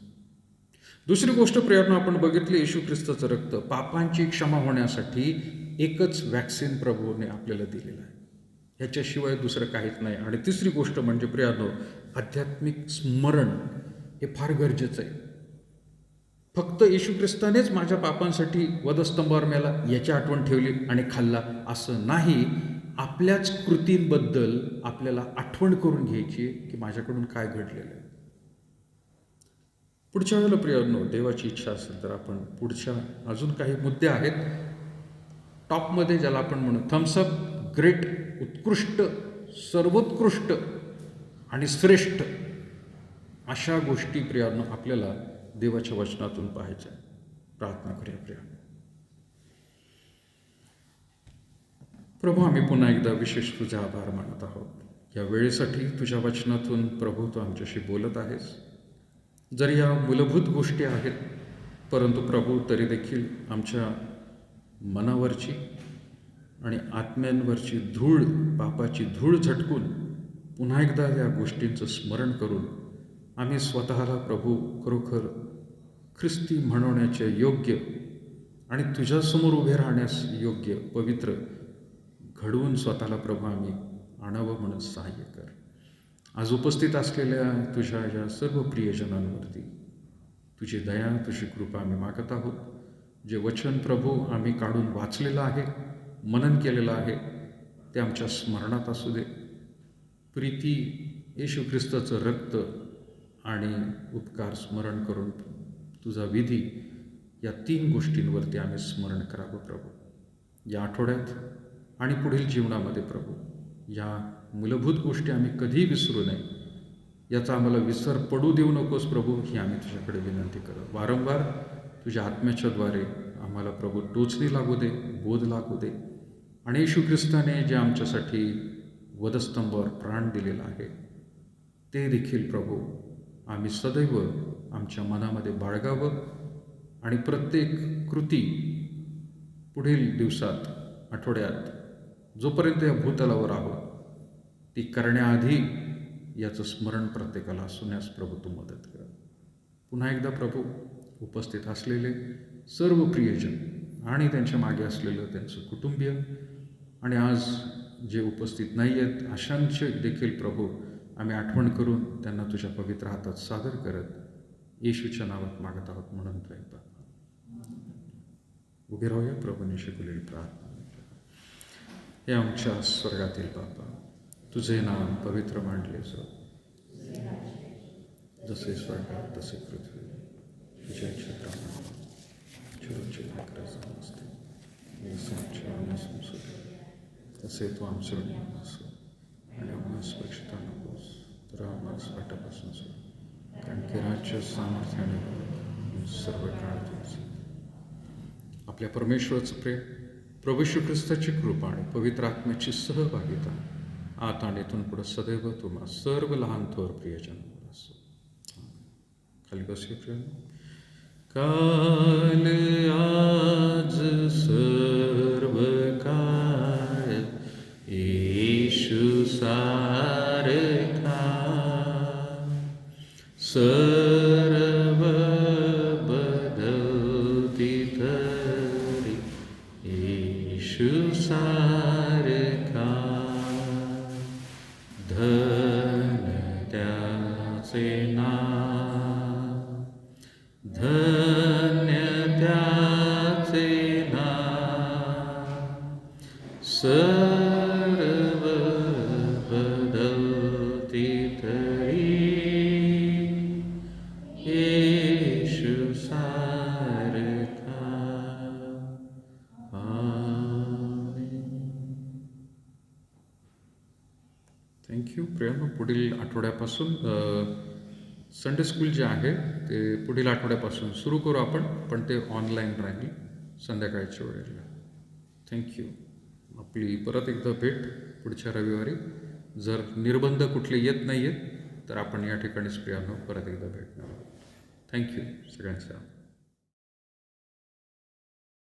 दुसरी गोष्ट प्रियानो आपण बघितली, येशू ख्रिस्ताचं रक्त पापांची क्षमा होण्यासाठी एकच वॅक्सिन प्रभूने आपल्याला दिलेलं आहे, ह्याच्याशिवाय दुसरं काहीच नाही. आणि तिसरी गोष्ट म्हणजे प्रियानो आध्यात्मिक स्मरण, हे फार गरजेचं आहे. फक्त येशू ख्रिस्तानेच माझ्या पापांसाठी वधस्तंभावर मेला याची आठवण ठेवली आणि खाल्ला असं नाही. आपल्याच कृतींबद्दल आपल्याला आठवण करून घ्यायची की माझ्याकडून काय घडलेलं आहे. पुढच्या वेळेला प्रियानो देवाची इच्छा असेल तर आपण पुढच्या अजून काही मुद्दे आहेत टॉपमध्ये, ज्याला आपण म्हणू थम्सअप, ग्रेट, उत्कृष्ट, सर्वोत्कृष्ट आणि श्रेष्ठ, अशा गोष्टी प्रियानो आपल्याला देवाच्या वचनातून पाहायच्या. प्रार्थना करूया प्रियानो. प्रभू, आम्ही पुन्हा एकदा विशेष तुझा आभार मानत आहोत या वेळेसाठी. तुझ्या वचनातून प्रभू तू आमच्याशी बोलत आहेस. जरी या मूलभूत गोष्टी आहेत, परंतु प्रभू तरी देखील आमच्या मनावरची आणि आत्म्यांवरची धूळ, पापाची धूळ झटकून पुन्हा एकदा या गोष्टींचं स्मरण करून आम्ही स्वतःला प्रभू खरोखर ख्रिस्ती म्हणवण्याचे योग्य आणि तुझ्यासमोर उभे राहण्यास योग्य पवित्र घडवून स्वतःला प्रभू आम्ही आणावं म्हणून सहाय्य कर. आज उपस्थित असलेल्या तुझ्या या सर्व प्रियजनांवरती तुझी दया, तुझी कृपा आम्ही मागत आहोत. जे वचन प्रभू आम्ही काढून वाचलेलं आहे, मनन केलेलं आहे, ते आमच्या स्मरणात असू दे. प्रीती, येशू ख्रिस्ताचं रक्त आणि उपकार स्मरण करून तुझा विधी, या 3 गोष्टींवरती आम्ही स्मरण करावं प्रभू. या आठवड्यात आणि पुढील जीवनामध्ये प्रभू या मूलभूत गोष्टी आम्ही कधीही विसरू नये, याचा आम्हाला विसर पडू देऊ नकोस प्रभू, ही आम्ही तुझ्याकडे विनंती करतो. वारंवार तुझ्या आत्म्याच्या द्वारे आम्हाला प्रभू टोचणी लागू दे, बोध लागू दे. आणि येशू ख्रिस्ताने जे आमच्यासाठी वधस्तंभावर प्राण दिलेला आहे ते देखील प्रभू आम्ही सदैव आमच्या मनामध्ये बाळगावं. आणि प्रत्येक कृती पुढील दिवसात, आठवड्यात, जोपर्यंत या भूतलावर आहोत, ती करण्याआधी याचं स्मरण प्रत्येकाला असण्यास प्रभू तू मदत कर. पुन्हा एकदा प्रभू उपस्थित असलेले सर्व प्रियजन आणि त्यांच्या मागे असलेलं त्यांचं कुटुंबीय आणि आज जे उपस्थित नाही आहेत अशांचे देखील प्रभू आम्ही आठवण करून त्यांना तुझ्या पवित्र हातात सादर करत येशूच्या नावात मागत आहोत म्हणून प्रयत्न. उभे राहूया प्रभूने शिकवलेली प्रार्थना. हे आमच्या स्वर्गातील बापा, तुझे नाम पवित्र मानले जाओ. जसे स्वर्गात तसे पृथ्वी, तुझ्या क्षेत्रामध्ये छोटे समजते तसे तू आमचं असो आणि आम्हाला पक्षता नकोस तर आम्हाला वाटापासून सोड, कारण की राज्य सामर्थ्याने सर्व काळ तुझं. आपल्या परमेश्वराचं प्रेम, प्रभू श्री ख्रिस्ताची कृपा आणि पवित्र आत्म्याची सहभागिता आता आणि इथून पुढे सदैव तुम्हा सर्व लहान थोर प्रियजन असो. खाली बसूया प्रियांनो. काल आज सर्व काळ येशू सारखा, सर्व बदलती तरी येशू सारखा. धन्य त्याचे नाव, धन्य त्याचे नाव, सर्व बदलती तरी येशू सारखा. थँक्यू प्रियांनो. पुढील आठवड्यापासून संडे स्कूल जे आहे ते पुढील आठवड्यापासून सुरू करू आपण, पण ते ऑनलाईन राहील संध्याकाळच्या वेळेला. थँक्यू. आपली परत एकदा भेट पुढच्या रविवारी. जर निर्बंध कुठले येत नाही आहेत तर आपण या ठिकाणीच प्रियांनो परत एकदा भेटणार आहोत. थँक्यू सगळ्यांचा.